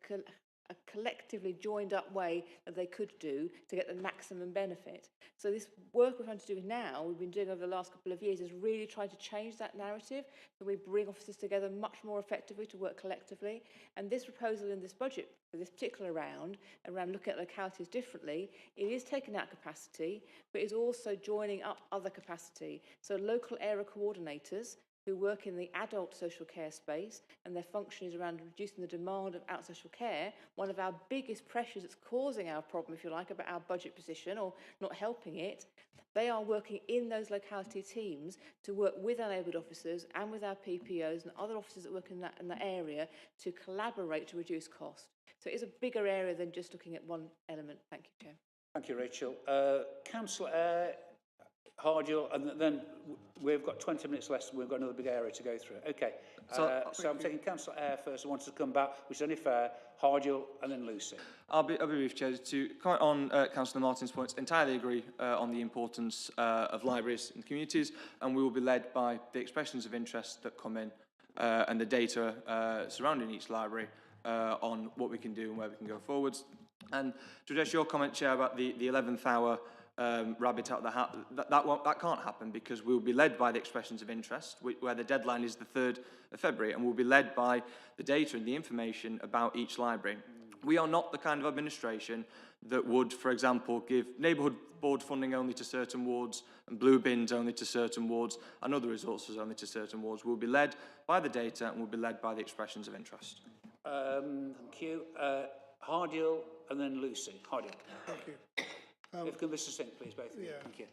a collectively joined up way that they could do to get the maximum benefit. So this work we're trying to do now, we've been doing over the last couple of years, is really trying to change that narrative, so we bring officers together much more effectively to work collectively. And this proposal in this budget for this particular round, around looking at localities differently, it is taking out capacity, but is also joining up other capacity. So local area coordinators who work in the adult social care space, and their function is around reducing the demand of out social care. One of our biggest pressures that's causing our problem, if you like, about our budget position or not helping it, they are working in those locality teams to work with our neighbourhood officers and with our PPOs and other officers that work in that area to collaborate to reduce cost. So it is a bigger area than just looking at one element. Thank you, Chair.
Thank you, Rachel. Councillor Hardiel, and then we've got 20 minutes left and we've got another big area to go through. Okay, so I'm taking Councillor Eyre first. I wanted to come back, which is only fair. Hardiel and then Lucy.
I'll be brief, Chair. To comment on Councillor Martin's points, entirely agree on the importance of libraries in communities, and we will be led by the expressions of interest that come in and the data surrounding each library on what we can do and where we can go forwards. And to address your comment, Chair, about the 11th hour rabbit out of the hat, that can't happen because we'll be led by the expressions of interest, where the deadline is the 3rd of February, and we'll be led by the data and the information about each library. We are not the kind of administration that would, for example, give neighbourhood board funding only to certain wards and blue bins only to certain wards and other resources only to certain wards. We'll be led by the data and we'll be led by the expressions of interest.
Thank you. Hardiel and then Lucy. Hardiel.
Thank you.
If you can be succinct, please, both of you.
Yeah.
Thank you.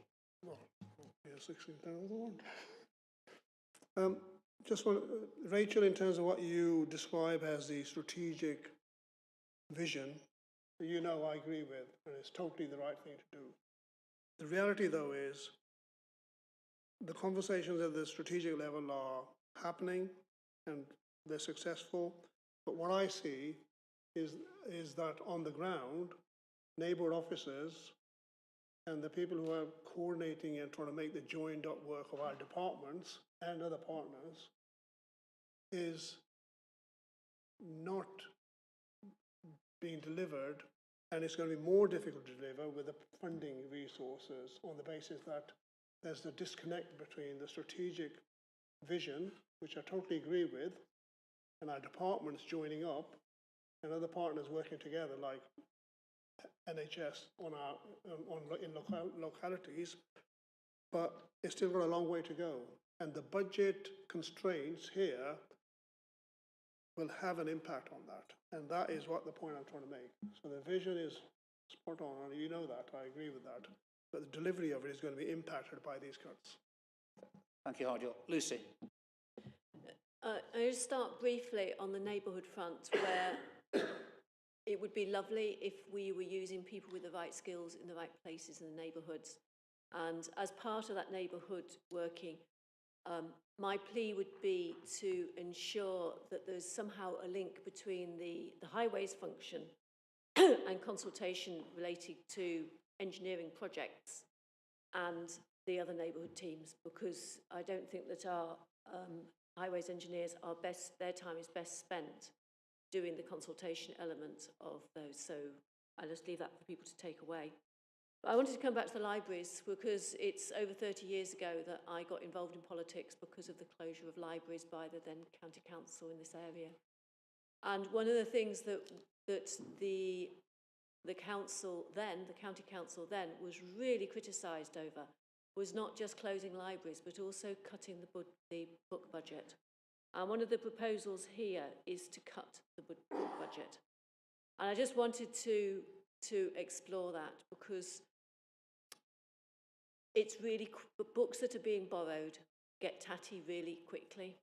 Well, yeah, 16,000. Just want, Rachel, in terms of what you describe as the strategic vision, you know I agree with, and it's totally the right thing to do. The reality, though, is the conversations at the strategic level are happening and they're successful, but what I see is that on the ground, neighbourhood officers and the people who are coordinating and trying to make the joined up work of our departments and other partners is not being delivered, and it's going to be more difficult to deliver with the funding resources on the basis that there's a disconnect between the strategic vision, which I totally agree with, and our departments joining up and other partners working together like NHS in localities, but it's still got a long way to go. And the budget constraints here will have an impact on that. And that is what the point I'm trying to make. So the vision is spot on, and you know that, I agree with that. But the delivery of it is going to be impacted by these cuts.
Thank you, Hardiel. Lucy.
I'll start briefly on the neighbourhood front, where it would be lovely if we were using people with the right skills in the right places in the neighbourhoods. And as part of that neighbourhood working, my plea would be to ensure that there's somehow a link between the highways function and consultation related to engineering projects and the other neighbourhood teams, because I don't think that our highways engineers are their time is best spent doing the consultation element of those. So I'll just leave that for people to take away. But I wanted to come back to the libraries because it's over 30 years ago that I got involved in politics because of the closure of libraries by the then county council in this area. And one of the things that the council then, the county council then, was really criticised over was not just closing libraries, but also cutting the book budget. And one of the proposals here is to cut the book budget. And I just wanted to explore that because it's really, books that are being borrowed get tatty really quickly.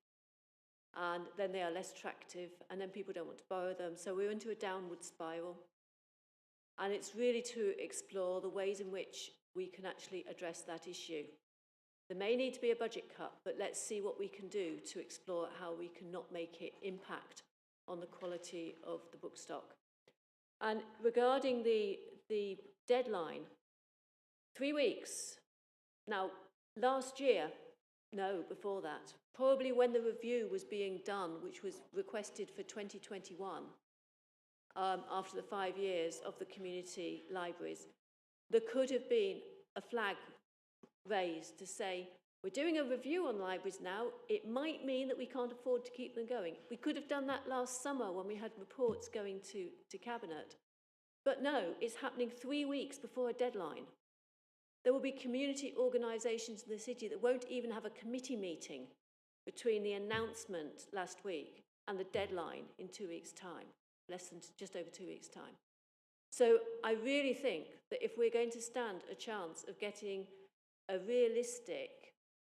And then they are less attractive, and then people don't want to borrow them. So we're into a downward spiral. And it's really to explore the ways in which we can actually address that issue. There may need to be a budget cut, but let's see what we can do to explore how we can not make it impact on the quality of the book stock. And regarding the deadline, 3 weeks. Now, last year, no, before that, probably when the review was being done, which was requested for 2021, after the 5 years of the community libraries, there could have been a flag raised to say, we're doing a review on libraries now, it might mean that we can't afford to keep them going. We could have done that last summer when we had reports going to Cabinet. But no, it's happening 3 weeks before a deadline. There will be community organisations in the city that won't even have a committee meeting between the announcement last week and the deadline in 2 weeks' time, just over 2 weeks' time. So I really think that if we're going to stand a chance of getting a realistic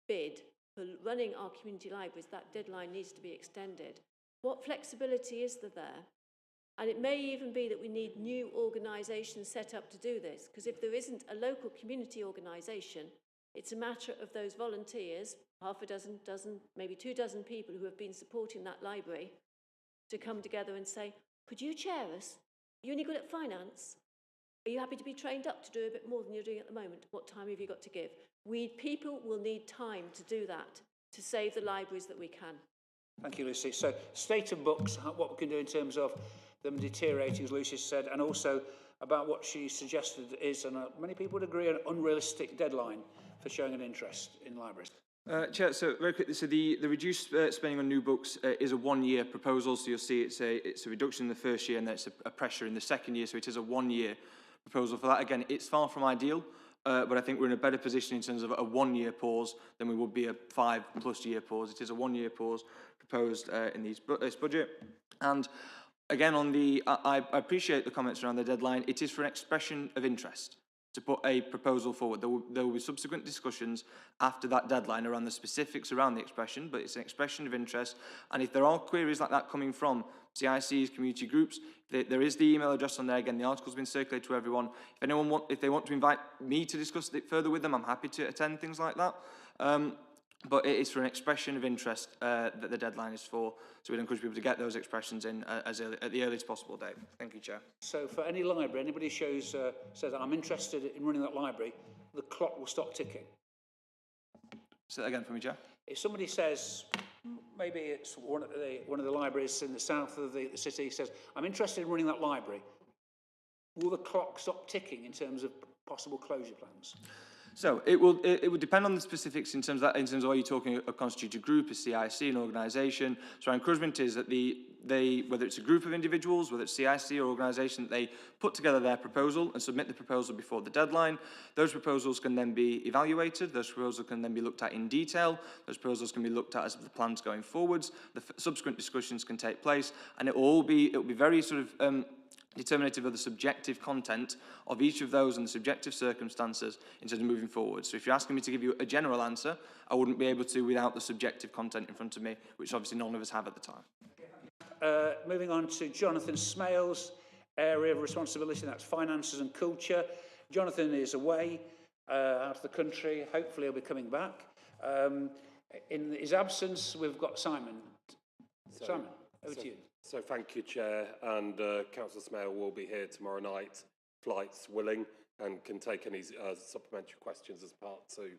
bid for running our community libraries, that deadline needs to be extended. What flexibility is there? And it may even be that we need new organisations set up to do this, because if there isn't a local community organisation, it's a matter of those volunteers, half a dozen, maybe 2 dozen people who have been supporting that library, to come together and say, could you chair us? Are you any good at finance? Are you happy to be trained up to do a bit more than you're doing at the moment? What time have you got to give? People will need time to do that, to save the libraries that we can.
Thank you, Lucy. So, state of books, what we can do in terms of them deteriorating, as Lucy said, and also about what she suggested is, and many people would agree, an unrealistic deadline for showing an interest in libraries.
Chair, so very quickly, so the reduced spending on new books is a 1-year proposal, so you'll see it's a reduction in the first year and then it's a pressure in the second year, so it is a 1-year proposal for that. Again, it's far from ideal, but I think we're in a better position in terms of a 1-year pause than we would be a 5+ year pause. It is a 1-year pause proposed in this budget. And again, I appreciate the comments around the deadline. It is for an expression of interest to put a proposal forward. There will be subsequent discussions after that deadline around the specifics around the expression, but it's an expression of interest. And if there are queries like that coming from CICs, community groups, there is the email address on there. Again, the article's been circulated to everyone. If they want to invite me to discuss it further with them, I'm happy to attend things like that. But it is for an expression of interest that the deadline is for. So we'd encourage people to get those expressions in at the earliest possible date. Thank you, Chair.
So for any library, anybody says, I'm interested in running that library, the clock will stop ticking.
Say that again for me, Chair.
If somebody says, maybe it's one of the libraries in the south of the city says, I'm interested in running that library, will the clock stop ticking in terms of possible closure plans?
So it would depend on the specifics in terms of are you talking a constituted group, a CIC, an organisation. So our encouragement is that whether it's a group of individuals, whether it's CIC or organisation, they put together their proposal and submit the proposal before the deadline. Those proposals can then be evaluated. Those proposals can then be looked at in detail. Those proposals can be looked at as the plans going forwards. The subsequent discussions can take place, and it will be very sort of determinative of the subjective content of each of those and the subjective circumstances in terms of moving forward. So if you're asking me to give you a general answer, I wouldn't be able to without the subjective content in front of me, which obviously none of us have at the time.
Moving on to Jonathan Smales' area of responsibility, that's finances and culture. Jonathan is away out of the country. Hopefully he'll be coming back. In his absence, we've got Simon. Simon, over to you.
So thank you, Chair, and Councillor Smale will be here tomorrow night, flights willing, and can take any supplementary questions as part 2.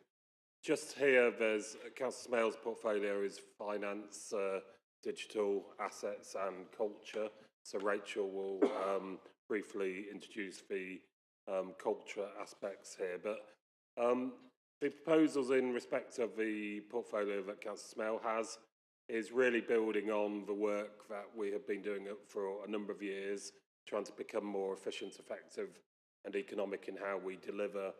Just here, there's Councillor Smale's portfolio is finance, digital assets and culture. So Rachel will briefly introduce the culture aspects here. But the proposals in respect of the portfolio that Councillor Smale has is really building on the work that we have been doing for a number of years, trying to become more efficient, effective and economic in how we deliver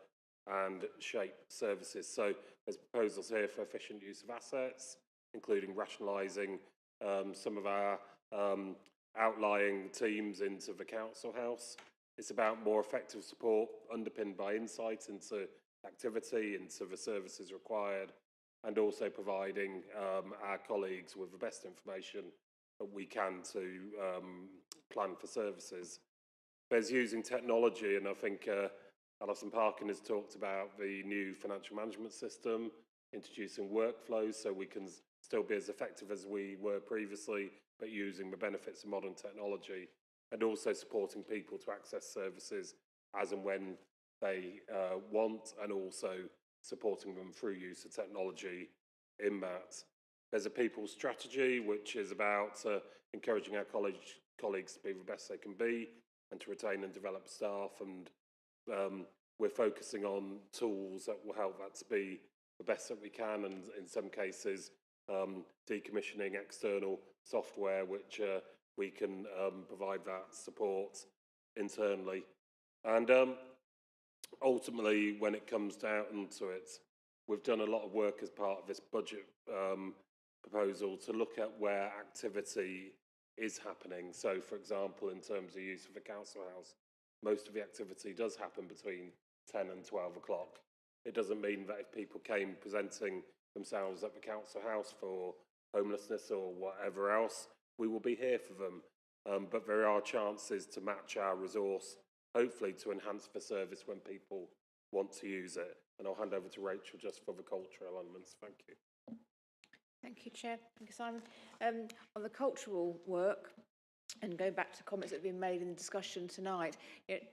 and shape services. So there's proposals here for efficient use of assets, including rationalising some of our outlying teams into the council house. It's about more effective support underpinned by insight into activity, into the services required, and also providing our colleagues with the best information that we can to plan for services. There's using technology, and I think Alison Parkin has talked about the new financial management system, introducing workflows so we can still be as effective as we were previously, but using the benefits of modern technology, and also supporting people to access services as and when they want, and also supporting them through use of technology in that. There's a people strategy, which is about encouraging our colleagues to be the best they can be and to retain and develop staff, and we're focusing on tools that will help that to be the best that we can, and in some cases decommissioning external software which we can provide that support internally. And ultimately, when it comes down to it, we've done a lot of work as part of this budget proposal to look at where activity is happening. So, for example, in terms of use of the council house, most of the activity does happen between 10 and 12 o'clock. It doesn't mean that if people came presenting themselves at the council house for homelessness or whatever else, we will be here for them. But there are chances to match our resource, hopefully to enhance the service when people want to use it. And I'll hand over to Rachel just for the cultural elements. Thank you.
Thank you, Chair. Thank you, Simon. On the cultural work, and going back to comments that have been made in the discussion tonight,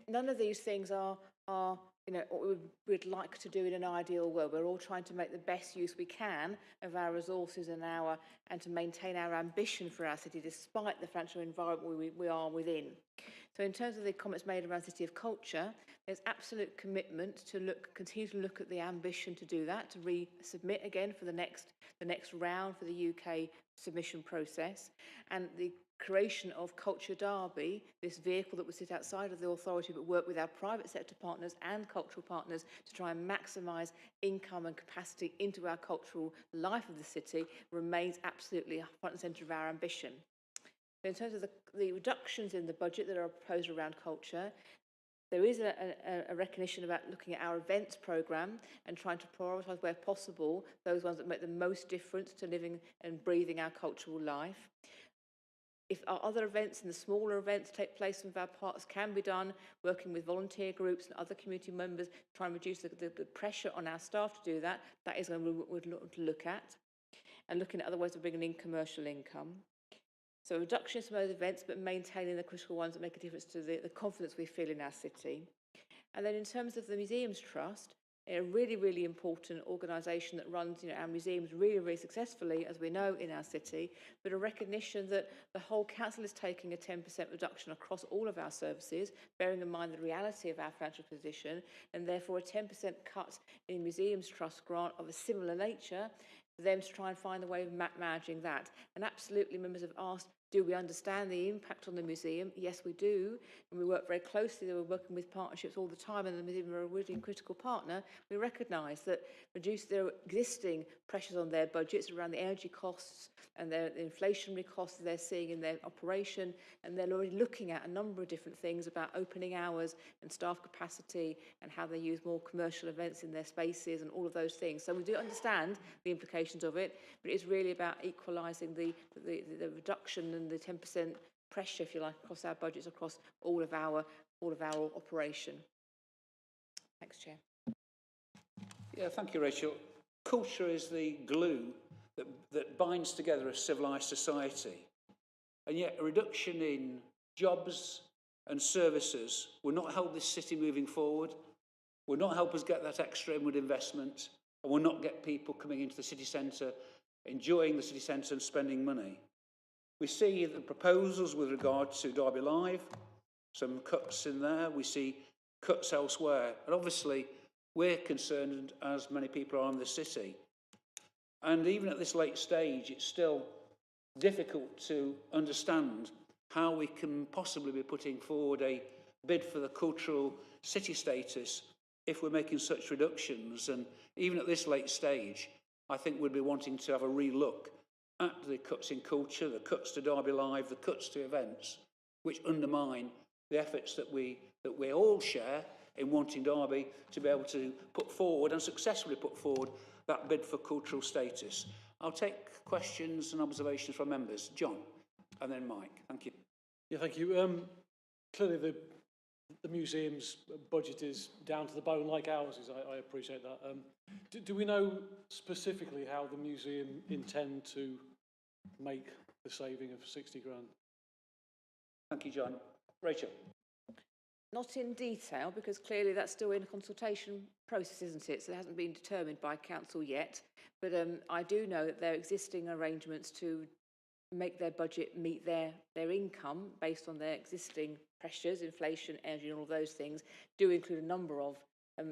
none of these things are what we'd like to do in an ideal world. We're all trying to make the best use we can of our resources and to maintain our ambition for our city despite the financial environment we are within. So in terms of the comments made around City of Culture, there's absolute commitment to continue to look at the ambition to do that, to resubmit again for the next round for the UK submission process, and the creation of Culture Derby, this vehicle that will sit outside of the authority but work with our private sector partners and cultural partners to try and maximise income and capacity into our cultural life of the city, remains absolutely front and centre of our ambition. In terms of the reductions in the budget that are proposed around culture, there is a recognition about looking at our events programme and trying to prioritise where possible those ones that make the most difference to living and breathing our cultural life. If our other events and the smaller events take place in our parks can be done, working with volunteer groups and other community members to try and reduce the pressure on our staff to do that, that is what we'd look at. And looking at other ways of bringing in commercial income. So a reduction in some of those events, but maintaining the critical ones that make a difference to the confidence we feel in our city. And then in terms of the Museums Trust, a really, really important organisation that runs our museums really, really successfully, as we know, in our city, but a recognition that the whole council is taking a 10% reduction across all of our services, bearing in mind the reality of our financial position, and therefore a 10% cut in Museums Trust grant of a similar nature, for them to try and find a way of managing that. And absolutely, members have asked, do we understand the impact on the museum? Yes, we do. And we work very closely. We're working with partnerships all the time, and the museum are a really critical partner. We recognise that reduce their existing pressures on their budgets around the energy costs and the inflationary costs they're seeing in their operation, and they're already looking at a number of different things about opening hours and staff capacity and how they use more commercial events in their spaces and all of those things. So we do understand the implications of it, but it's really about equalising the reduction and the 10% pressure, if you like, across our budgets, across all of our operation. Thanks, Chair.
Yeah, thank you, Rachel. Culture is the glue that binds together a civilised society, and yet a reduction in jobs and services will not help this city moving forward, will not help us get that extra inward investment, and will not get people coming into the city centre, enjoying the city centre and spending money. We see the proposals with regard to Derby Live, some cuts in there. We see cuts elsewhere. And obviously, we're concerned, as many people are in the city. And even at this late stage, it's still difficult to understand how we can possibly be putting forward a bid for the cultural city status if we're making such reductions. And even at this late stage, I think we'd be wanting to have a re-look at the cuts in culture, the cuts to Derby Live, the cuts to events, which undermine the efforts that we all share in wanting Derby to be able to put forward and successfully put forward that bid for cultural status. I'll take questions and observations from members. John, and then Mike. Thank you.
Yeah, thank you. Clearly, the museum's budget is down to the bone, like ours is. I appreciate that. Do we know specifically how the museum intend to make the saving of 60 grand?
Thank you, John. Rachel.
Not in detail, because clearly that's still in a consultation process, isn't it? So it hasn't been determined by council yet. But I do know that there are existing arrangements to make their budget meet their income based on their existing pressures, inflation, energy, and all those things, do include a number of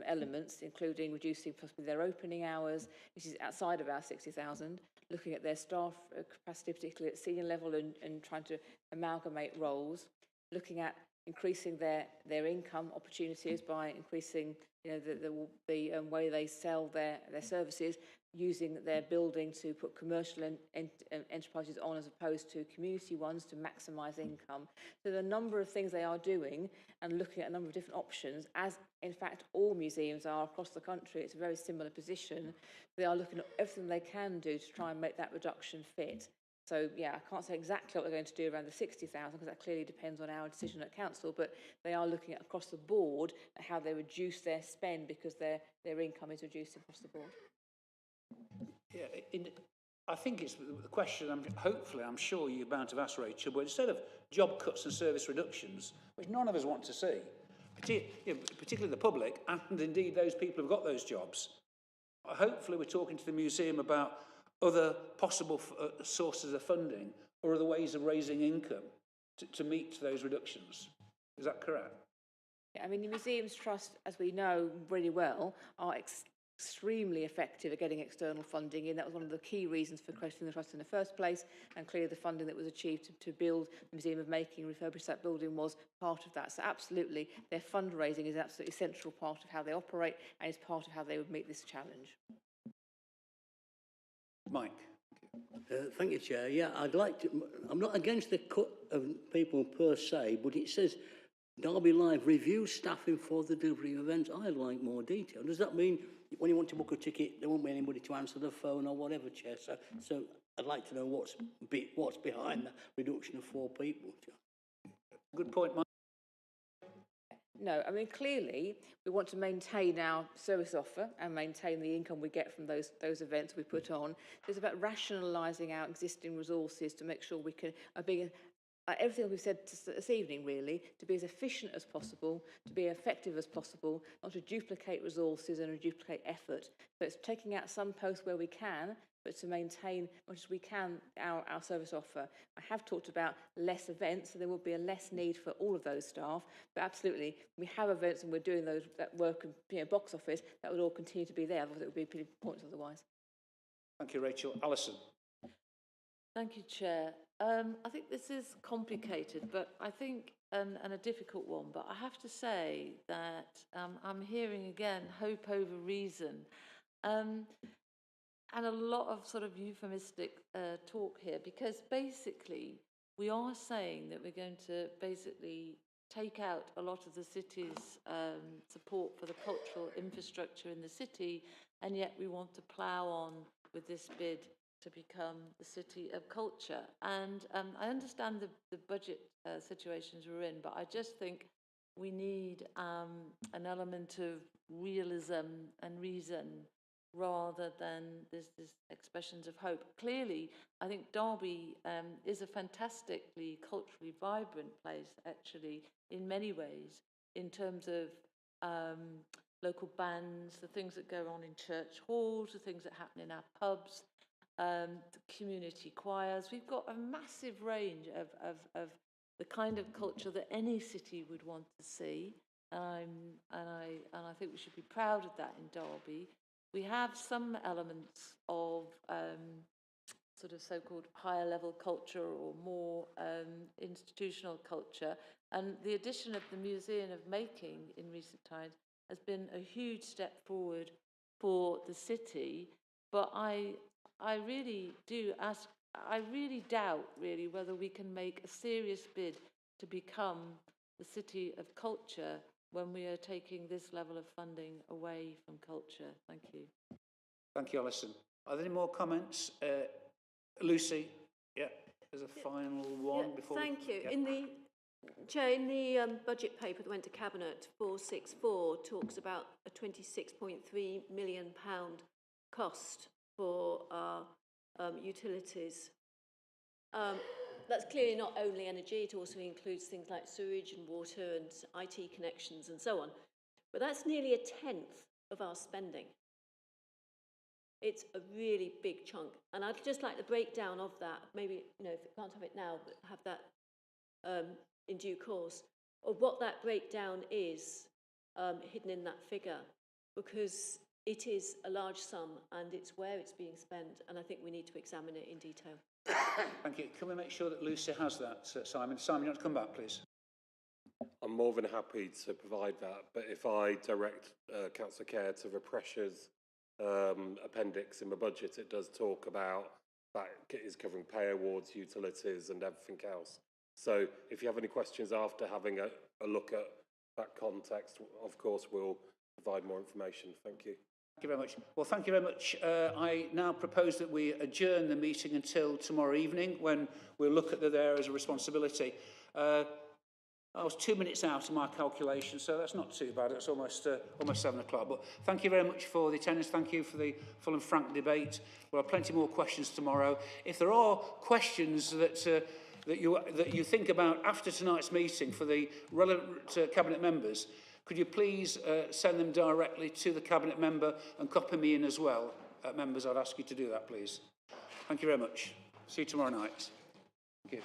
elements, including reducing possibly their opening hours, which is outside of our 60,000, looking at their staff capacity, particularly at senior level, and trying to amalgamate roles, looking at increasing their income opportunities by increasing, you know, the way they sell their services, using their building to put commercial enterprises on as opposed to community ones to maximise income. So there are a number of things they are doing and looking at a number of different options, as in fact all museums are across the country. It's a very similar position. They are looking at everything they can do to try and make that reduction fit. So, yeah, I can't say exactly what they're going to do around the 60,000 because that clearly depends on our decision at council, but they are looking at across the board at how they reduce their spend because their income is reduced across the board.
Yeah, I think it's the question, hopefully, I'm sure you're bound to ask, Rachel, but instead of job cuts and service reductions, which none of us want to see, particularly the public, and indeed those people who've got those jobs, hopefully we're talking to the museum about other possible sources of funding or other ways of raising income to meet those reductions. Is that correct?
Yeah, I mean, the Museums Trust, as we know really well, are extremely effective at getting external funding in. That was one of the key reasons for creating the trust in the first place, and clearly the funding that was achieved to build the Museum of Making, refurbish that building, was part of that. So absolutely, their fundraising is an absolutely central part of how they operate and is part of how they would meet this challenge.
Mike.
Thank you, Chair. Yeah, I'd like to... I'm not against the cut of people per se, but it says Derby Live reviews staffing for the delivery of events. I'd like more detail. Does that mean when you want to book a ticket, there won't be anybody to answer the phone or whatever, Chair? So I'd like to know what's behind the reduction of 4 people, Chair.
Good point, Mike.
No, I mean, clearly, we want to maintain our service offer and maintain the income we get from those events we put on. So it's about rationalising our existing resources to make sure we can everything we've said this evening, really, to be as efficient as possible, to be effective as possible, not to duplicate resources and duplicate effort. So it's taking out some posts where we can, but to maintain as much as we can our service offer. I have talked about less events, so there will be a less need for all of those staff, but absolutely, we have events and we're doing that work in box office, that would all continue to be there, otherwise it would be pretty pointless otherwise.
Thank you, Rachel. Alison.
Thank you, Chair. I think this is complicated, but I think, and a difficult one, but I have to say that I'm hearing again hope over reason. And a lot of sort of euphemistic talk here, because basically we are saying that we're going to basically take out a lot of the city's support for the cultural infrastructure in the city, and yet we want to plough on with this bid to become the city of culture. And I understand the budget situations we're in, but I just think we need an element of realism and reason rather than this expressions of hope. Clearly, I think Derby is a fantastically culturally vibrant place, actually, in many ways, in terms of local bands, the things that go on in church halls, the things that happen in our pubs, the community choirs. We've got a massive range of the kind of culture that any city would want to see. and I think we should be proud of that in Derby. We have some elements of sort of so-called higher level culture or more institutional culture, and the addition of the Museum of Making in recent times has been a huge step forward for the city. But I really do ask, I really doubt really whether we can make a serious bid to become the city of culture when we are taking this level of funding away from culture. Thank you.
Thank you, Alison. Are there any more comments? Lucy, yeah, there's a final one before.
Thank you.
Yeah.
In the budget paper that went to Cabinet, 464 talks about a £26.3 million cost for our utilities. That's clearly not only energy, it also includes things like sewage and water and IT connections and so on. But that's nearly 1/10 of our spending. It's a really big chunk. And I'd just like the breakdown of that, maybe, you know, if you can't have it now, but have that in due course, of what that breakdown is hidden in that figure, because it is a large sum and it's where it's being spent, and I think we need to examine it in detail.
Thank you. Can we make sure that Lucy has that, Simon? Simon, you want to come back, please?
I'm more than happy to provide that, but if I direct Councillor Kerr to the pressures appendix in the budget, it does talk about that is covering pay awards, utilities and everything else. So if you have any questions after having a look at that context, of course we'll provide more information. Thank you.
Thank you very much. Well, thank you very much. I now propose that we adjourn the meeting until tomorrow evening, when we'll look at the areas of responsibility. I was 2 minutes out of my calculation, so that's not too bad. It's almost 7 o'clock. But thank you very much for the attendance. Thank you for the full and frank debate. We'll have plenty more questions tomorrow. If there are questions that you think about after tonight's meeting for the relevant Cabinet members, could you please send them directly to the Cabinet member and copy me in as well? Members, I'd ask you to do that, please. Thank you very much. See you tomorrow night. Thank you.